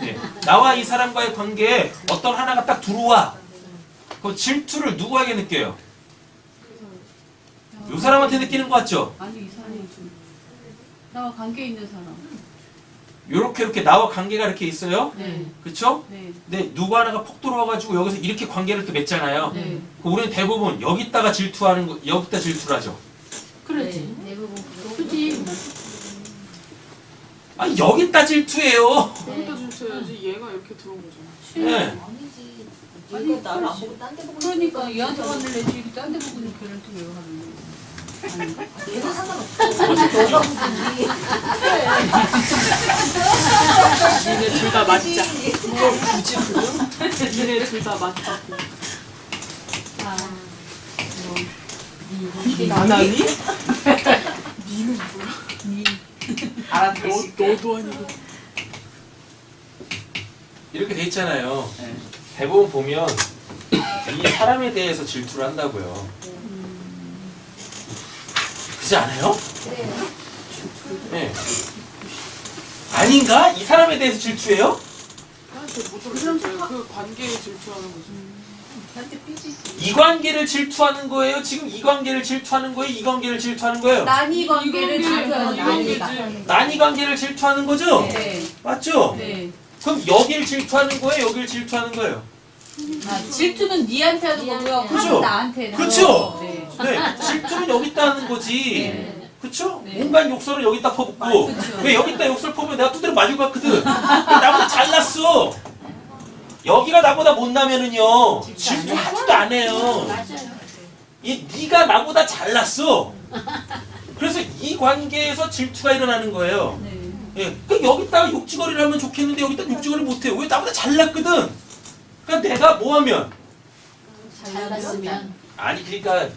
예. 나와 이 사람과의 관계에 어떤 하나가 딱 들어와. 그 질투를 누구에게 느껴요? 이 사람한테 느끼는 거 같죠?
아니 이 사람이 좀 나와 관계 있는 사람.
이렇게 나와 관계가 이렇게 있어요.
네.
그렇죠?
네.
근데 누구 하나가 폭 들어와가지고 여기서 이렇게 관계를 또 맺잖아요.
네.
우리는 대부분 여기다가 질투하는 거, 여기다 질투를 하죠.
그렇지.
대부분
그렇지.
아 여기다 질투해요.
여기다 줄쳐야지 얘가 이렇게 들어온 거잖아.
네.
아니 나를 안 보고 딴 데 보고. 그러니까 얘한테 왔는데 지금 딴 데 보고 있는 걔를 또 왜 하는 거야? 아닌가?
얘는 상관없어. 너가 무슨지.
니네 둘 다 맞자. 뭐 굳이 그거? 니네 둘 다 맞자. 안 하니? 니는 뭐야?
알아듣겠지.
너도 아니고.
이렇게 돼 있잖아요. 대부분 보면 이 사람에 대해서 질투를 한다고요. 그렇지 않아요? 네. 아닌가? 이 사람에 대해서 질투해요?
그 관계에 질투하는 거죠.
이 관계를 질투하는 거예요? 지금 이 관계를 질투하는 거예요? 이 관계를 질투하는 거예요?
난이 관계를
이건
질투하는
이건
거지.
난이 관계를 질투하는 거죠?
네.
맞죠?
네.
그럼 여길 질투하는 거예요? 여길 질투하는 거예요?
아, 질투는 니한테 하는 거고요.
그죠?
하는 나한테.
그쵸?
네.
네, 질투는 여기다 하는 거지.
네.
그쵸?
네.
온갖 욕설을 여기다 퍼붓고
그쵸.
왜 여기다 욕설 퍼면 내가 두드려 맞을 것 같거든. 나보다 잘났어. 여기가 나보다 못나면은요 질투하지도 안 해요.
맞아요.
이 네가 나보다 잘났어. 그래서 이 관계에서 질투가 일어나는 거예요.
네.
예, 그 여기다가 욕지거리를 하면 좋겠는데 여기다 욕지거리 못해요. 왜? 나보다 잘났거든. 그러니까 내가 뭐하면
잘났으면.
아니 그러니까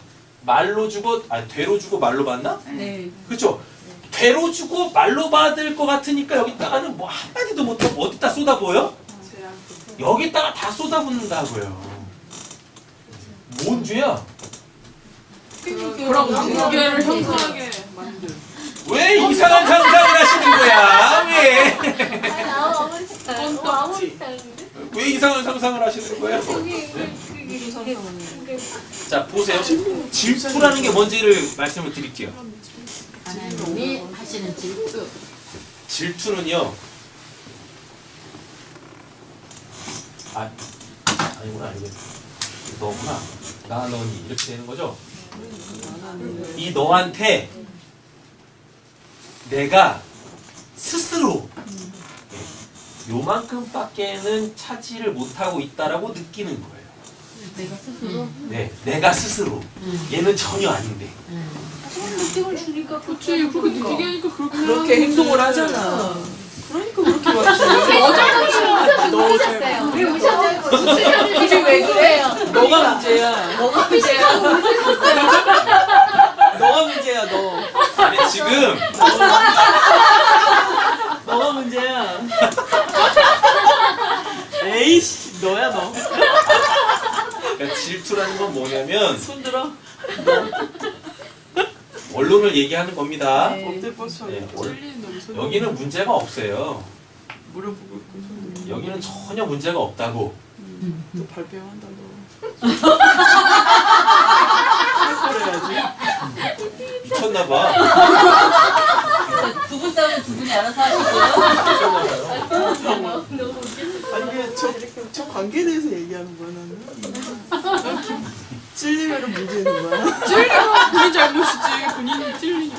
말로 주고 되로 주고 말로 받나?
네.
그렇죠? 되로 주고 말로 받을 것 같으니까 여기다가는 뭐 한마디도 못하고 어디다 쏟아부어요? 여기다가 다 쏟아붓는다고요. 뭔 죄야?
그런 관계를 형성하게 만든.
왜 이상한 상상을 하시는 거야? 왜? 왜 이상한 상상을 하시는 거예요? 자 보세요. 질투라는 게 뭔지를 말씀을 드릴게요.
하나님이 하시는 질투.
질투는요. 아니구나 이거 너구나. 나 너니 이렇게 되는 거죠. 이 너한테 내가 스스로 요만큼밖에는 차지를 못하고 있다라고 느끼는 거예요.
내가 스스로.
네, 내가 스스로. 얘는 전혀 아닌데.
느낌을 주니까
그치, 그렇게 느끼게 하니까
그렇게 행동을 하잖아. 그러니까 그렇게 맞지.
웃으셨어요. 왜 웃으셨어요?
굳이 왜 그래?
너가 문제야.
너가 문제야. 너가 문제야, 너.
아니 지금
너가 문제야. 에이씨, 너야, 너.
그러니까 질투라는 건 뭐냐면
손들어.
원론을 얘기하는 겁니다.
네.
어때 버스
네,
찔리는 놈이 손.
여기는 문제가 없어요.
물어보고 있고 손.
여기는 전혀 문제가 없다고.
또 발표한다 너. 그래야지.
미쳤나 봐.
두 분 싸우면 두 분이 알아서 하시고요.
아니 저 관계에 대해서 얘기하는 거야 나는. 찔리면은 문제는 거야. 찔리면 본인 잘못이지. 본인이 찔리니까.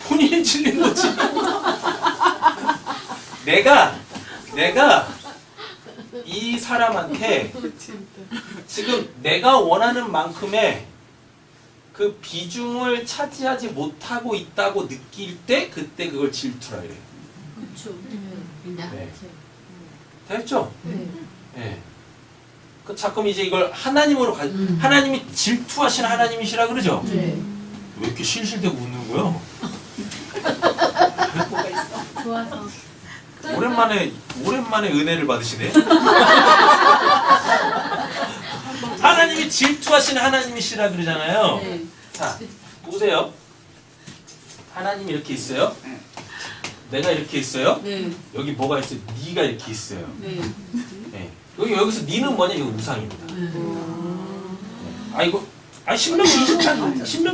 본인이 질린 거지. 내가 이 사람한테 지금 내가 원하는 만큼의 그 비중을 차지하지 못하고 있다고 느낄 때 그때 그걸 질투라 그래요.
그렇죠.
네. 됐죠? 네. 그 자꾸 이제 이걸 하나님으로 하나님이 질투하신 하나님이시라 그러죠?
네.
왜 이렇게 실실대고 웃는 거야?
좋아서.
오랜만에 은혜를 받으시네. 하나님이 질투하신 하나님이시라 그러잖아요.
네.
자, 보세요. 하나님이 이렇게 있어요. 내가 이렇게 있어요.
네.
여기 뭐가 있어요? 네가 이렇게 있어요.
네.
네. 여기서 네는 뭐냐? 이거 우상입니다. 이거 신명기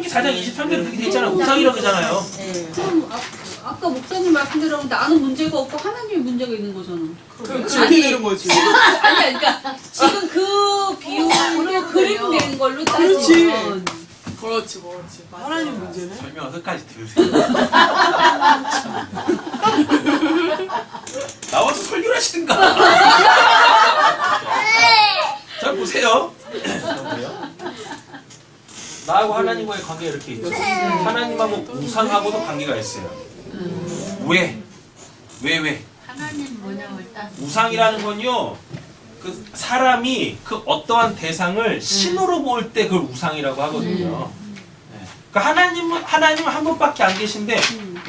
4장 23절에 그렇게 돼 있잖아요. 우상이라고 그러잖아요.
네. 그럼 아까 목사님 말씀대로 나는 문제가 없고 하나님이 문제가 있는 거잖아.
그렇게 되는 거지.
아니 그러니까 지금 그 비유로 그림된 걸로 따지면
그렇지. 하나님 문제네.
설명을 끝까지 들으세요. 나와서 설교를 하시든가. 자 보세요. 나하고 하나님과의 관계가 이렇게 있죠. 하나님하고 우상하고도 관계가 있어요. 왜?
하나님 모양을 따서.
우상이라는 건요. 그 사람이 그 어떠한 대상을 신으로 볼 때 그걸 우상이라고 하거든요. 네. 그러니까 하나님은 한 분밖에 안 계신데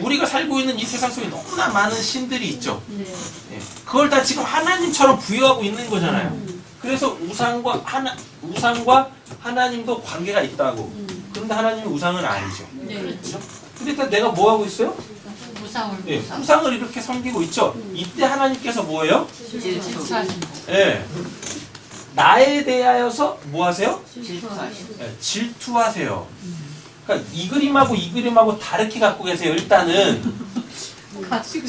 우리가 살고 있는 이 세상 속에 너무나 많은 신들이 있죠.
네.
네. 그걸 다 지금 하나님처럼 부여하고 있는 거잖아요. 그래서 우상과 하나님도 관계가 있다고. 근데 하나님이 우상은 아니죠.
네.
그렇죠? 근데 일단 내가 뭐 하고 있어요?
무상을
예, 우상을 이렇게 섬기고 있죠. 이때 하나님께서 뭐예요?
질투하신다.
예, 나에 대하여서 뭐 하세요?
질투하신다.
예, 질투하세요. 그러니까 이 그림하고 이 그림하고 다르게 갖고 계세요. 일단은
같이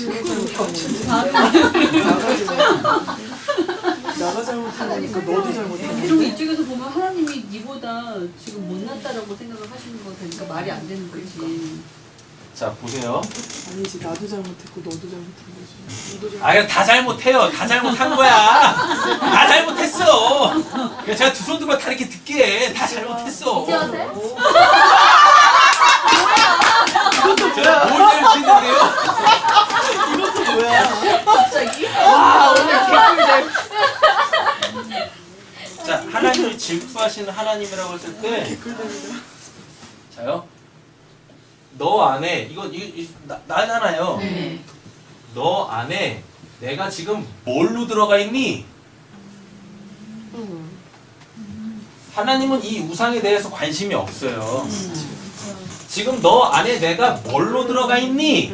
나가 잘못하니까 너도 잘못하니까.
그리고 이쪽에서 보면 하나님이 니보다 지금 못났다라고 생각을 하시는 거 되니까 말이 안 되는 거지.
자 보세요.
아니지, 나도 잘못했고 너도 잘못한 거지.
아, 다 잘못해요. 다 잘못한 거야. 다 잘못했어. 그러니까 제가 두 손 들고 다 이렇게 듣게 해. 다 잘못했어. 제가 뭘 잘못했는데요?
이것도 뭐야?
갑자기?
와, 오늘 개꿀
자, 하나님을 질투하시는 하나님이라고 했을 때,
개꿀잼이다.
자요. 너 안에 나잖아요.
네.
너 안에 내가 지금 뭘로 들어가 있니? 하나님은 이 우상에 대해서 관심이 없어요. 지금 너 안에 내가 뭘로 들어가 있니?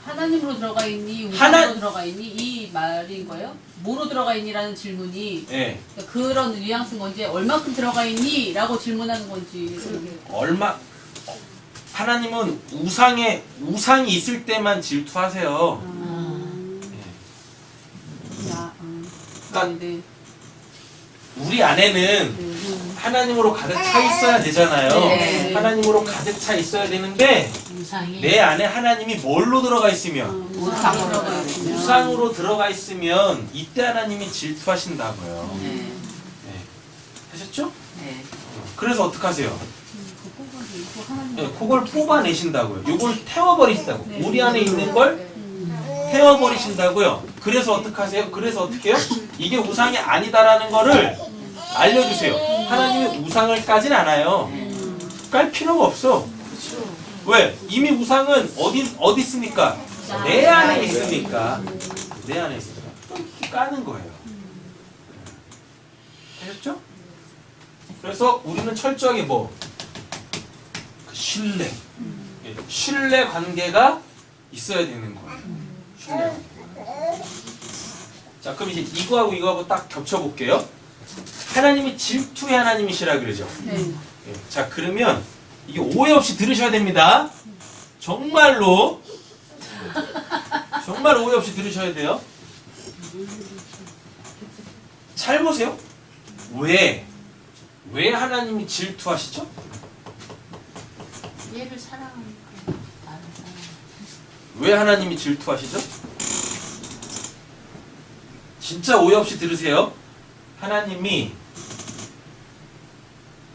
하나님으로 들어가 있니? 우상으로
하나-
들어가 있니? 이 말인 거예요? 뭐로 들어가 있니라는 질문이
예.
그러니까 그런 뉘앙스인 건지 얼마큼 들어가 있니? 라고 질문하는 건지
하나님은 우상이 있을 때만 질투하세요.
그러니까 네.
우리 안에는 하나님으로 가득 차 있어야 되잖아요.
네.
하나님으로 가득 차 있어야 되는데
우상이
내 안에 하나님이 뭘로 들어가 있으면
우상으로 들어가 있으면
우상으로 들어가 있으면 이때 하나님이 질투하신다고요.
네.
네. 하셨죠?
네.
그래서 어떡하세요?
그 뽑아내고 하나님
네, 그걸 뽑아내신다고요. 이걸 태워버리신다고.
네.
우리 안에 있는 걸 태워버리신다고요. 그래서 어떡하세요? 그래서 어떻게 해요? 이게 우상이 아니다라는 거를 알려주세요. 하나님이 우상을 까진 않아요. 깔 필요가 없어. 왜? 이미 우상은 어디 있습니까? 내 안에 있으니까. 내 안에 있으니까. 또 이렇게 까는 거예요. 아셨죠? 그래서 우리는 철저하게 뭐? 그 신뢰. 예, 신뢰 관계가 있어야 되는 거예요. 신뢰 관계. 자, 그럼 이제 이거하고 딱 겹쳐볼게요. 하나님이 질투의 하나님이시라 그러죠.
네.
예, 자, 그러면 이게 오해 없이 들으셔야 됩니다. 정말로 정말 오해 없이 들으셔야 돼요. 잘 보세요. 왜 하나님이 질투하시죠?
얘를 사랑하니까 나를 사랑해.
왜 하나님이 질투하시죠? 진짜 오해 없이 들으세요.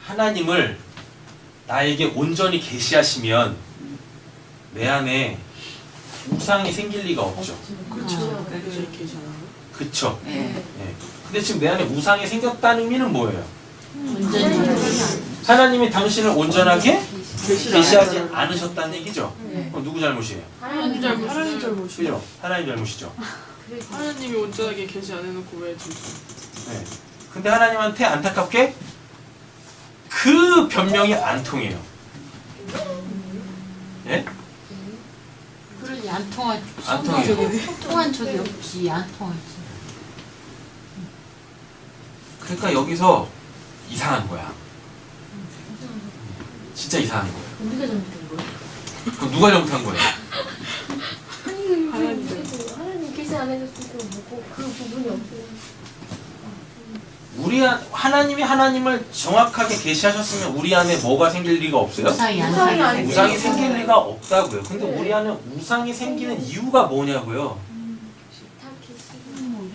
하나님을 나에게 온전히 계시하시면 내 안에 우상이 생길 리가 없죠.
그렇죠. 그렇게 계시잖아요.
그쵸?
네.
예. 근데 지금 내 안에 우상이 생겼다는 의미는 뭐예요?
온전히
하나님이 당신을 온전하게
계시지
계시하지
않아요.
않으셨다는 얘기죠?
네.
그럼 누구 잘못이에요?
하나님 잘못이죠.
그죠? 하나님 잘못이죠?
하나님이 온전하게 계시 안 해놓고 왜 질투?
네. 근데 하나님한테 안타깝게 그 변명이 안 통해요. 예?
그러지 안 통하지.
안 통해요.
통한 적이 없지. 안 통하지.
그러니까 여기서 이상한 거야. 진짜 이상한 거야.
우리가 잘못한 거야?
그럼 누가 잘못한 거예요?
하나님 계시 안 해줬을 때 뭐고 그 부분이 없어요.
하나님이 하나님을 정확하게 계시하셨으면 우리 안에 뭐가 생길 리가 없어요?
우상이 안
우상이
생겨.
아니고.
우상이 생길 리가 없다고요. 근데 우리 안에 우상이 생기는 이유가 뭐냐고요?
다 계시고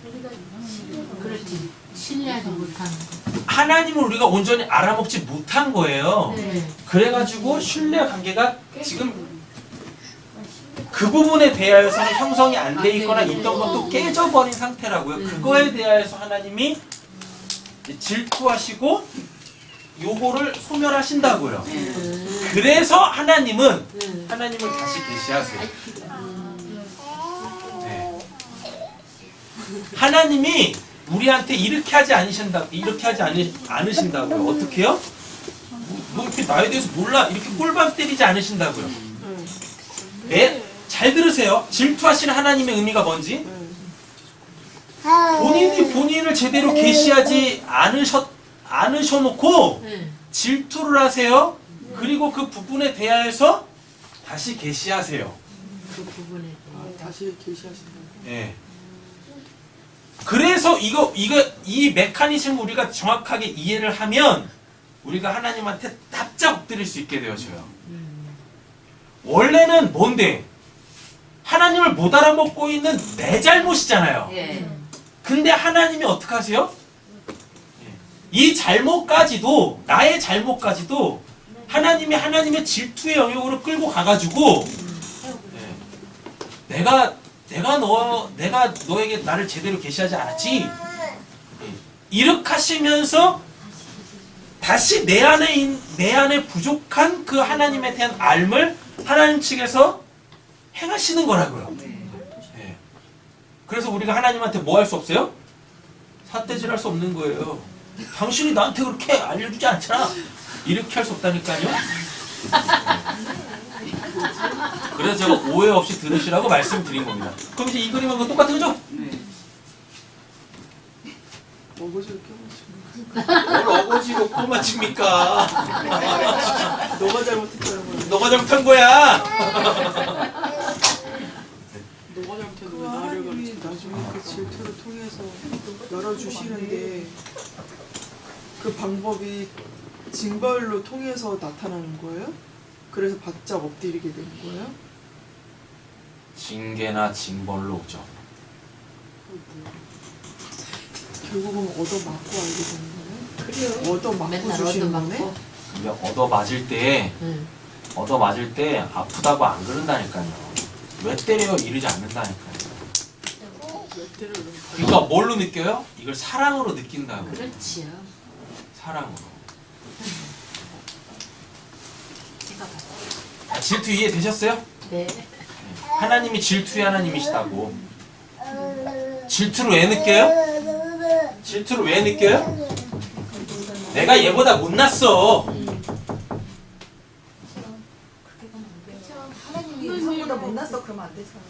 우리가 신뢰가
그렇지. 신뢰하지 못하는 거.
하나님을 우리가 온전히 알아먹지 못한 거예요.
네.
그래가지고 신뢰 관계가 지금 그 부분에 대하여서는 형성이 안 돼 있거나 있던 것도 깨져버린 상태라고요. 그거에 대하여서 하나님이 질투하시고 요거를 소멸하신다고요. 그래서 하나님을 다시 계시하세요. 하나님이 우리한테 이렇게 하지 않으신다고요. 어떻게요? 뭐 이렇게 나에 대해서 몰라 이렇게 꼴밤 때리지 않으신다고요. 잘 들으세요. 질투하시는 하나님의 의미가 뭔지. 본인이 본인을 제대로 계시하지 않으셔놓고 질투를 하세요. 그리고 그 부분에 대하여서 다시 계시하세요.
그 부분에
다시 계시하신다.
예. 그래서 이 메커니즘을 우리가 정확하게 이해를 하면 우리가 하나님한테 납작 엎드릴 수 있게 되어져요. 원래는 뭔데? 하나님을 못 알아먹고 있는 내 잘못이잖아요.
예.
근데 하나님이 어떻게 하세요? 이 잘못까지도, 나의 잘못까지도 하나님이 하나님의 질투의 영역으로 끌고 가가지고 내가 너에게 나를 제대로 계시하지 않았지? 이렇게 하시면서 다시 내 안에 부족한 그 하나님에 대한 알을 하나님 측에서 행하시는 거라고요. 네. 그래서 우리가 하나님한테 뭐 할 수 없어요? 삿대질 할 수 없는 거예요. 당신이 나한테 그렇게 알려주지 않잖아. 이렇게 할 수 없다니까요. 그래서 제가 오해 없이 들으시라고 말씀드린 겁니다. 그럼 이제 이 그림하고 똑같은 거죠?
어거지를 껴가지고.
뭘 어거지로 코 맞춥니까?
너가 잘못했다는 거야.
너가 잘못한 거야.
너가 잘못했는데 왜 나를 가르쳐? 나중에 그 질투를 통해서 열어주시는데 그 방법이 징벌로 통해서 나타나는 거예요? 그래서 바짝 엎드리게 되는 거예요?
징계나 징벌로 오죠.
결국은 얻어맞고 알게 되는 거예요? 그래요. 얻어맞고
맨날
주시는 거네?
얻어맞고.
근데 얻어 맞을 때 아프다고 안 그런다니까요. 왜 때려요? 이러지 않는다니까요.
몇 대를 넣은
그러니까 뭘로 느껴요? 이걸 사랑으로 느낀다고.
그렇지요.
사랑으로.
제가 봤어요.
질투 이해되셨어요?
네.
하나님이 질투의 하나님이시다고. 질투를 왜 느껴요? 질투를 왜 느껴요? 내가 얘보다 못났어.
하나님이 우상보다 못났어 그러면 안 되잖아.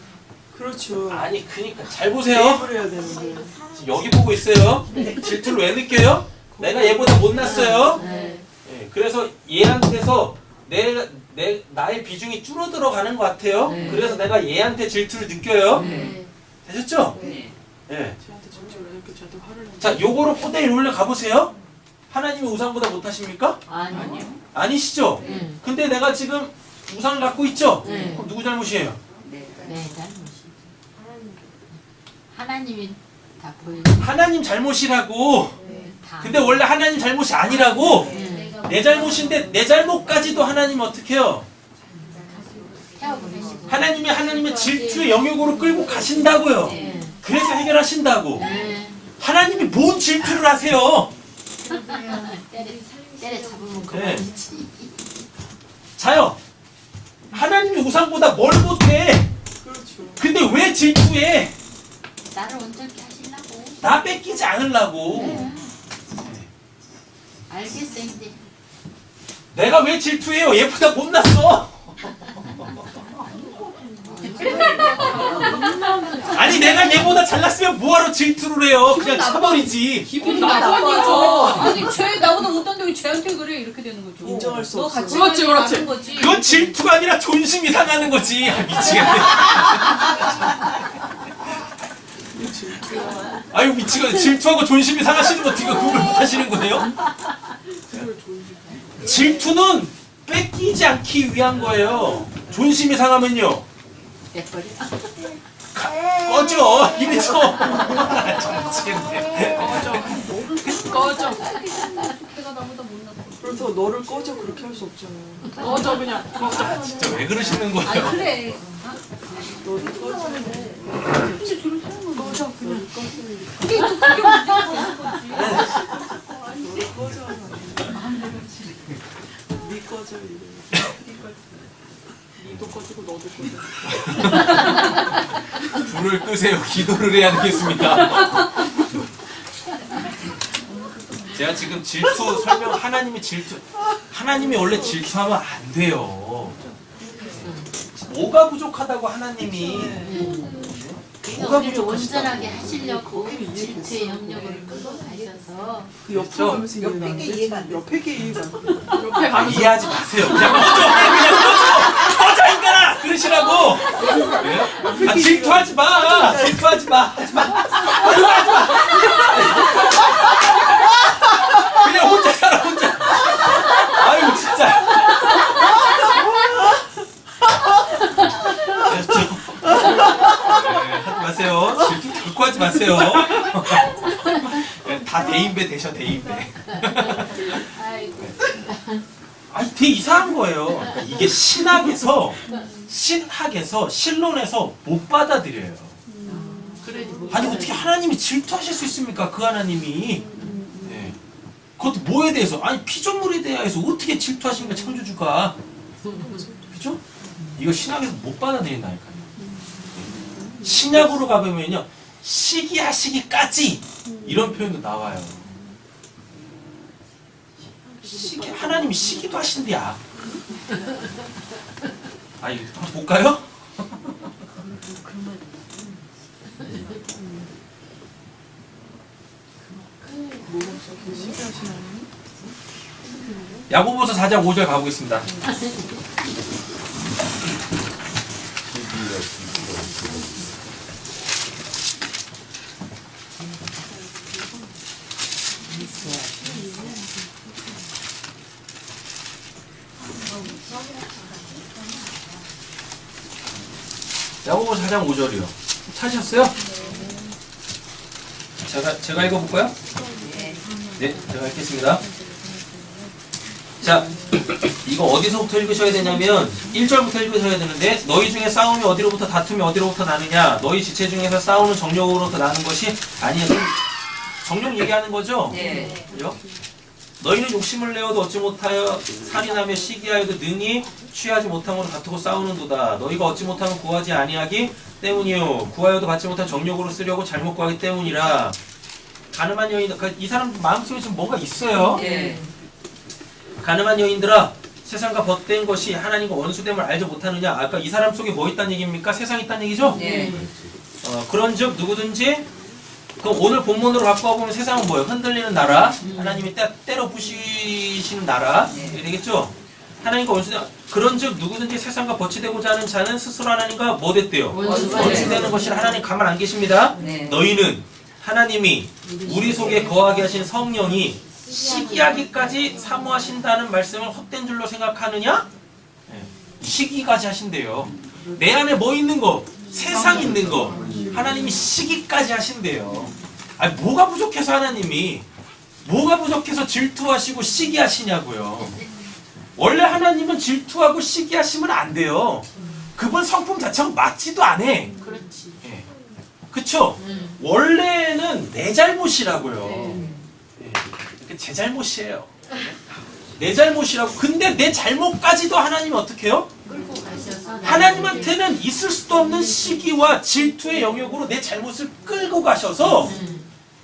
그렇죠.
아니 그니까 잘 보세요.
대입을 해야 되는데.
지금 여기 보고 있어요. 질투를 왜 느껴요? 내가 얘보다 못났어요.
네.
예, 그래서 얘한테서 나의 비중이 줄어들어 가는 것 같아요.
네.
그래서 내가 얘한테 질투를 느껴요.
네.
되셨죠?
네.
예.
저한테 질투를 이렇게 저한테 화를 내고.
자, 요거로 포대에 올려 가보세요. 하나님이 우상보다 못하십니까?
아니요.
아니시죠?
네.
근데 내가 지금 우상을 갖고 있죠?
네.
그럼 누구 잘못이에요?
네, 잘못이죠. 하나님이 다 보여요.
하나님 잘못이라고.
다.
근데 원래 하나님 잘못이 아니라고.
네.
내 잘못인데 내 잘못까지도 하나님 어떻게 해요?
태워버리시고.
하나님의 질투의 영역으로 끌고 가신다고요.
네.
그래서 해결하신다고.
네.
하나님이 뭔 질투를 하세요?
때려 잡으면
네.
그만이지.
자요. 하나님이 우상보다 뭘 못해?
그렇죠.
근데 왜 질투해?
나를 온전케 하시려고.
나 뺏기지 않으려고.
네. 알겠어 이제.
내가 왜 질투해요? 얘보다 못났어. 아니 내가 얘보다 잘났으면 뭐하러 질투를 해요? 그냥 차버리지.
기분이 나빠져. 아니 쟤 나보다 못한데 왜 쟤한테 그래 이렇게 되는 거죠.
인정할 수
너
없어.
같이
그렇지, 그렇지.
가는 거지.
그건 질투가 아니라 존심이 상하는 거지. 아, 미치겠네. 아유 미치겠네. 질투하고 존심이 상하시는 거 어떻게 구분을 못하시는 거예요? 질투는 뺏기지 않기 위한 거예요. 존심이 상하면요.
내버려.
꺼져. 이래서. 아, 미치겠네.
꺼져.
걔가 나보다 못났어.
그렇다고 너를 꺼져 그렇게 할 수 없잖아요.
꺼져 그냥.
진짜 왜 그러시는 거예요?
아 그래.
너를 꺼져.
근데 저를 사는 거
꺼져 그냥.
그게 문제가 되는 거지.
너를 꺼져. 네 꺼져 이래. 니도 꺼지고 너도 꺼져.
불을 끄세요. 기도를 해야 되겠습니다. 제가 지금 질투 설명, 하나님이 질투, 하나님이 원래 질투하면 안 돼요. 뭐가 부족하다고 하나님이 뭐가
우리를
부족하시다고?
온전하게 하시려고 질투의 영역을 끌고 가셔서
그 옆으로 가면서 이해가 안 돼. 옆에 게 이해가 안 돼.
이해하지 마세요. 그냥 꺼져 인간아! 그러시라고. 아, 질투하지 마. 질투하지 마. 하지 마. 그냥 혼자 살아 혼자. 아유 진짜. 하지 마세요. 질투 결코 하지 마세요. 다 대인배 되셔 대인배.
아이고
아니 되게 이상한 거예요. 그러니까 이게 신학에서 신론에서 못 받아들여요.
그러지 못
아니 어떻게 하나님이 질투하실 수 있습니까? 그 하나님이. 네. 그것도 뭐에 대해서? 아니 피조물에 대해서 어떻게 질투하십니까? 창조주가. 그죠? 이거 신학에서 못 받아들인다니까요. 신약으로 가보면요. 시기하시기까지 이런 표현도 나와요. 하나님이 시기도 하신대야. 아 이거 한번 볼까요? 야고보서 4장 5절 가보겠습니다. 야고보서 4장 5절이요. 찾으셨어요? 제가 읽어볼까요? 네, 제가 읽겠습니다. 자, 이거 어디서부터 읽으셔야 되냐면 1절부터 읽으셔야 되는데 너희 중에 싸움이 어디로부터 다툼이 어디로부터 나느냐 너희 지체 중에서 싸우는 정욕으로부터 나는 것이 아니야. 정욕 얘기하는 거죠?
네.
그죠? 너희는 욕심을 내어도 얻지 못하여 살인하며 시기하여도 능히 취하지 못함으로 다투고 싸우는도다. 너희가 얻지 못하면 구하지 아니하기 때문이요 구하여도 받지 못한 정욕으로 쓰려고 잘못 구하기 때문이라. 가늠한 여인, 이 사람 마음속에 지금 뭔가 있어요.
네.
가늠한 여인들아 세상과 벗된 것이 하나님과 원수됨을 알지 못하느냐. 아까 이 사람 속에 뭐 있다는 얘기입니까? 세상이 있다는 얘기죠?
네.
그런즉 누구든지 그럼 오늘 본문으로 갖고 와보면 세상은 뭐예요? 흔들리는 나라, 하나님이 때려 부시시는 나라 이렇게 되겠죠? 하나님과 원수됨. 그런즉 누구든지 세상과 버치되고자 하는 자는 스스로 하나님과 뭐 됐대요? 원수되는 것이라 하나님 가만 안 계십니다.
네.
너희는 하나님이 우리 속에 거하게 하신 성령이 시기하기까지 사모하신다는 말씀을 헛된 줄로 생각하느냐? 시기까지 하신대요. 내 안에 뭐 있는 거? 세상 있는 거. 하나님이 시기까지 하신대요. 아니 뭐가 부족해서 하나님이 뭐가 부족해서 질투하시고 시기하시냐고요. 원래 하나님은 질투하고 시기하시면 안 돼요. 그분 성품 자체가 맞지도 않아.
그렇지.
예. 그쵸? 원래는 내 잘못이라고요. 예. 제 잘못이에요. 내 잘못이라고. 근데 내 잘못까지도 하나님이 어떻게 해요?
끌고 가셔서
하나님한테는 있을 수도 없는 시기와 질투의 영역으로 내 잘못을 끌고 가셔서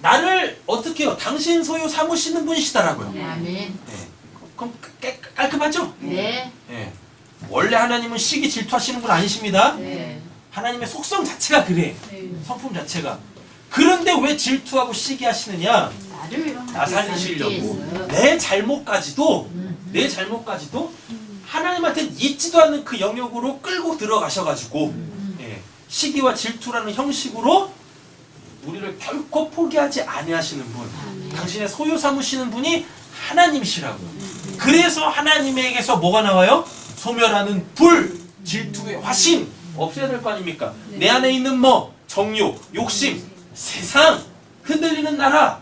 나를 어떻게 해요? 당신 소유 삼으시는 분이시더라고요.
아멘.
네. 그럼 깔끔하죠?
네.
네. 원래 하나님은 시기 질투하시는 분 아니십니다.
네.
하나님의 속성 자체가 그래. 성품 자체가. 그런데 왜 질투하고 시기하시느냐? 나 살리시려고. 내 잘못까지도 하나님한테는 있지도 않는 그 영역으로 끌고 들어가셔가지고 예, 시기와 질투라는 형식으로 우리를 결코 포기하지 아니하시는 분, 당신의 소유 삼으시는 분이 하나님이시라고요. 그래서 하나님에게서 뭐가 나와요? 소멸하는 불, 질투의 화신 없애야 될 거 아닙니까? 내 안에 있는 뭐 정욕, 욕심, 세상, 흔들리는 나라,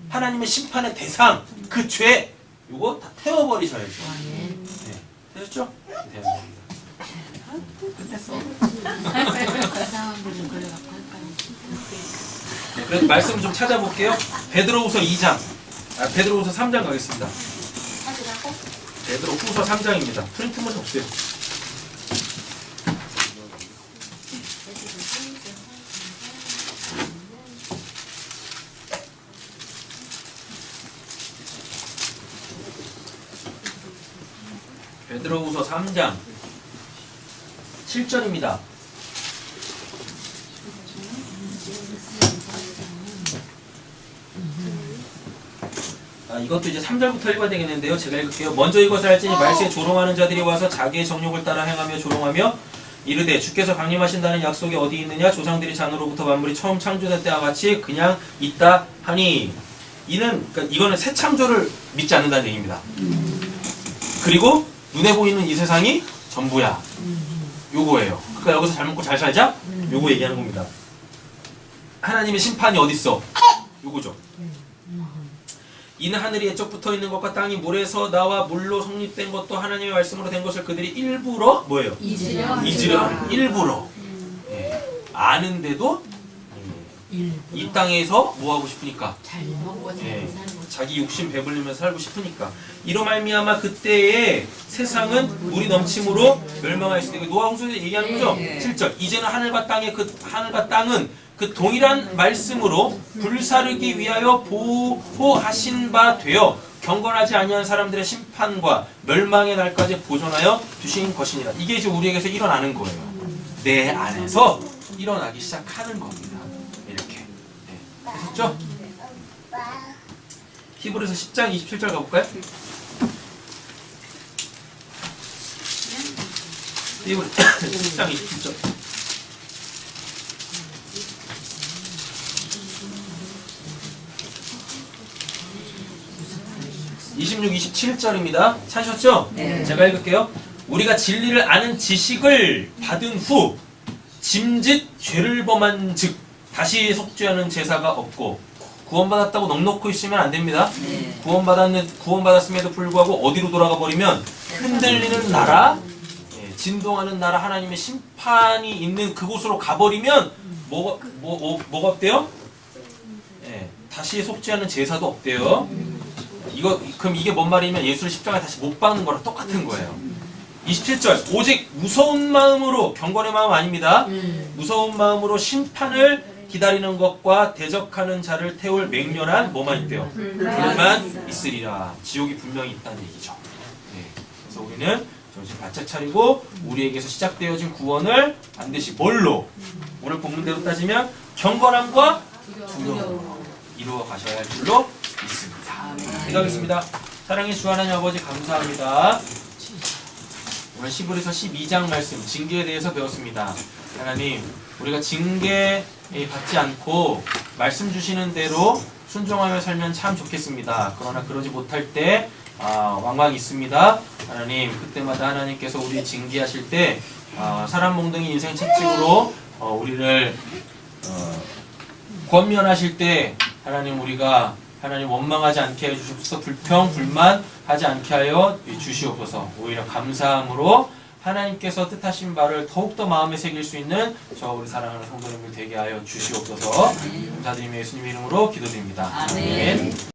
하나님의 심판의 대상, 그 죄, 이거 다 태워버리셔야죠. 네. 되셨죠? 끝냈어. 네, 그래서 말씀 좀 찾아볼게요. 베드로후서 2장, 베드로후서 3장 가겠습니다. 베드로후서 3장입니다. 프린트물이 없어요. 베드로후서 3장 7절입니다. 이것도 이제 3절부터 읽어야 되겠는데요. 제가 읽을게요. 먼저 이것을 알지니 말세에 조롱하는 자들이 와서 자기의 정욕을 따라 행하며 조롱하며 이르되 주께서 강림하신다는 약속이 어디 있느냐? 조상들이 잔으로부터 만물이 처음 창조될 때와 같이 그냥 있다 하니. 그러니까 이거는 새 창조를 믿지 않는다는 얘기입니다. 그리고 눈에 보이는 이 세상이 전부야. 요거예요. 그러니까 여기서 잘 먹고 잘 살자? 요거 얘기하는 겁니다. 하나님의 심판이 어딨어? 요거죠. 이는 하늘이 애적 붙어 있는 것과 땅이 물에서 나와 물로 성립된 것도 하나님의 말씀으로 된 것을 그들이 일부러 뭐예요? 잊으려 일부러 아는데도 이 땅에서 뭐 하고 싶으니까 자기 욕심 배불리면서 살고 싶으니까 이로 말미암아 그때의 세상은 물이 넘침으로 멸망하였으니 노아 홍수에 얘기하는 거죠. 7절 이제는 하늘과 땅은 그 동일한 말씀으로 불사르기 위하여 보호하신 바 되어 경건하지 아니한 사람들의 심판과 멸망의 날까지 보존하여 두신 것이니라. 이게 이제 우리에게서 일어나는 거예요. 내 안에서 일어나기 시작하는 겁니다. 이렇게. 됐죠? 히브리서 10장 27절 가볼까요? 히브리서 10장 27절. 26, 27절입니다. 찾으셨죠? 네. 제가 읽을게요. 우리가 진리를 아는 지식을 받은 후 짐짓 죄를 범한 즉 다시 속죄하는 제사가 없고 구원받았다고 넋놓고 있으면 안 됩니다. 네. 구원받았음에도 불구하고 어디로 돌아가 버리면 흔들리는 나라, 진동하는 나라 하나님의 심판이 있는 그곳으로 가버리면 뭐가 없대요? 다시 속죄하는 제사도 없대요. 그럼 이게 뭔 말이냐면 예수를 십자가에 다시 못 박는 거랑 똑같은 거예요. 27절 오직 무서운 마음으로 경건의 마음 아닙니다. 무서운 마음으로 심판을 기다리는 것과 대적하는 자를 태울 맹렬한 뭐만 있대요? 불만 있으리라. 지옥이 분명히 있다는 얘기죠. 그래서 우리는 정신 바짝 차리고 우리에게서 시작되어진 구원을 반드시 뭘로? 오늘 본문대로 따지면 경건함과 두려움으로 이루어 가셔야 할 줄로 믿습니다. 기도하겠습니다. 사랑의 주 하나님 아버지 감사합니다. 오늘 히브리서 12장 말씀 징계에 대해서 배웠습니다. 하나님 우리가 징계 받지 않고 말씀 주시는 대로 순종하며 살면 참 좋겠습니다. 그러나 그러지 못할 때 왕왕 있습니다. 하나님 그때마다 하나님께서 우리 징계하실 때 사람 몽둥이 인생 채찍으로 우리를 권면하실 때 하나님 우리가 하나님 원망하지 않게 해 주시옵소서. 불평 불만하지 않게 하여 주시옵소서. 오히려 감사함으로 하나님께서 뜻하신 바를 더욱더 마음에 새길 수 있는 저 우리 사랑하는 성도님들 되게 하여 주시옵소서. 감사드리며 예수님의 이름으로 기도드립니다. 아멘.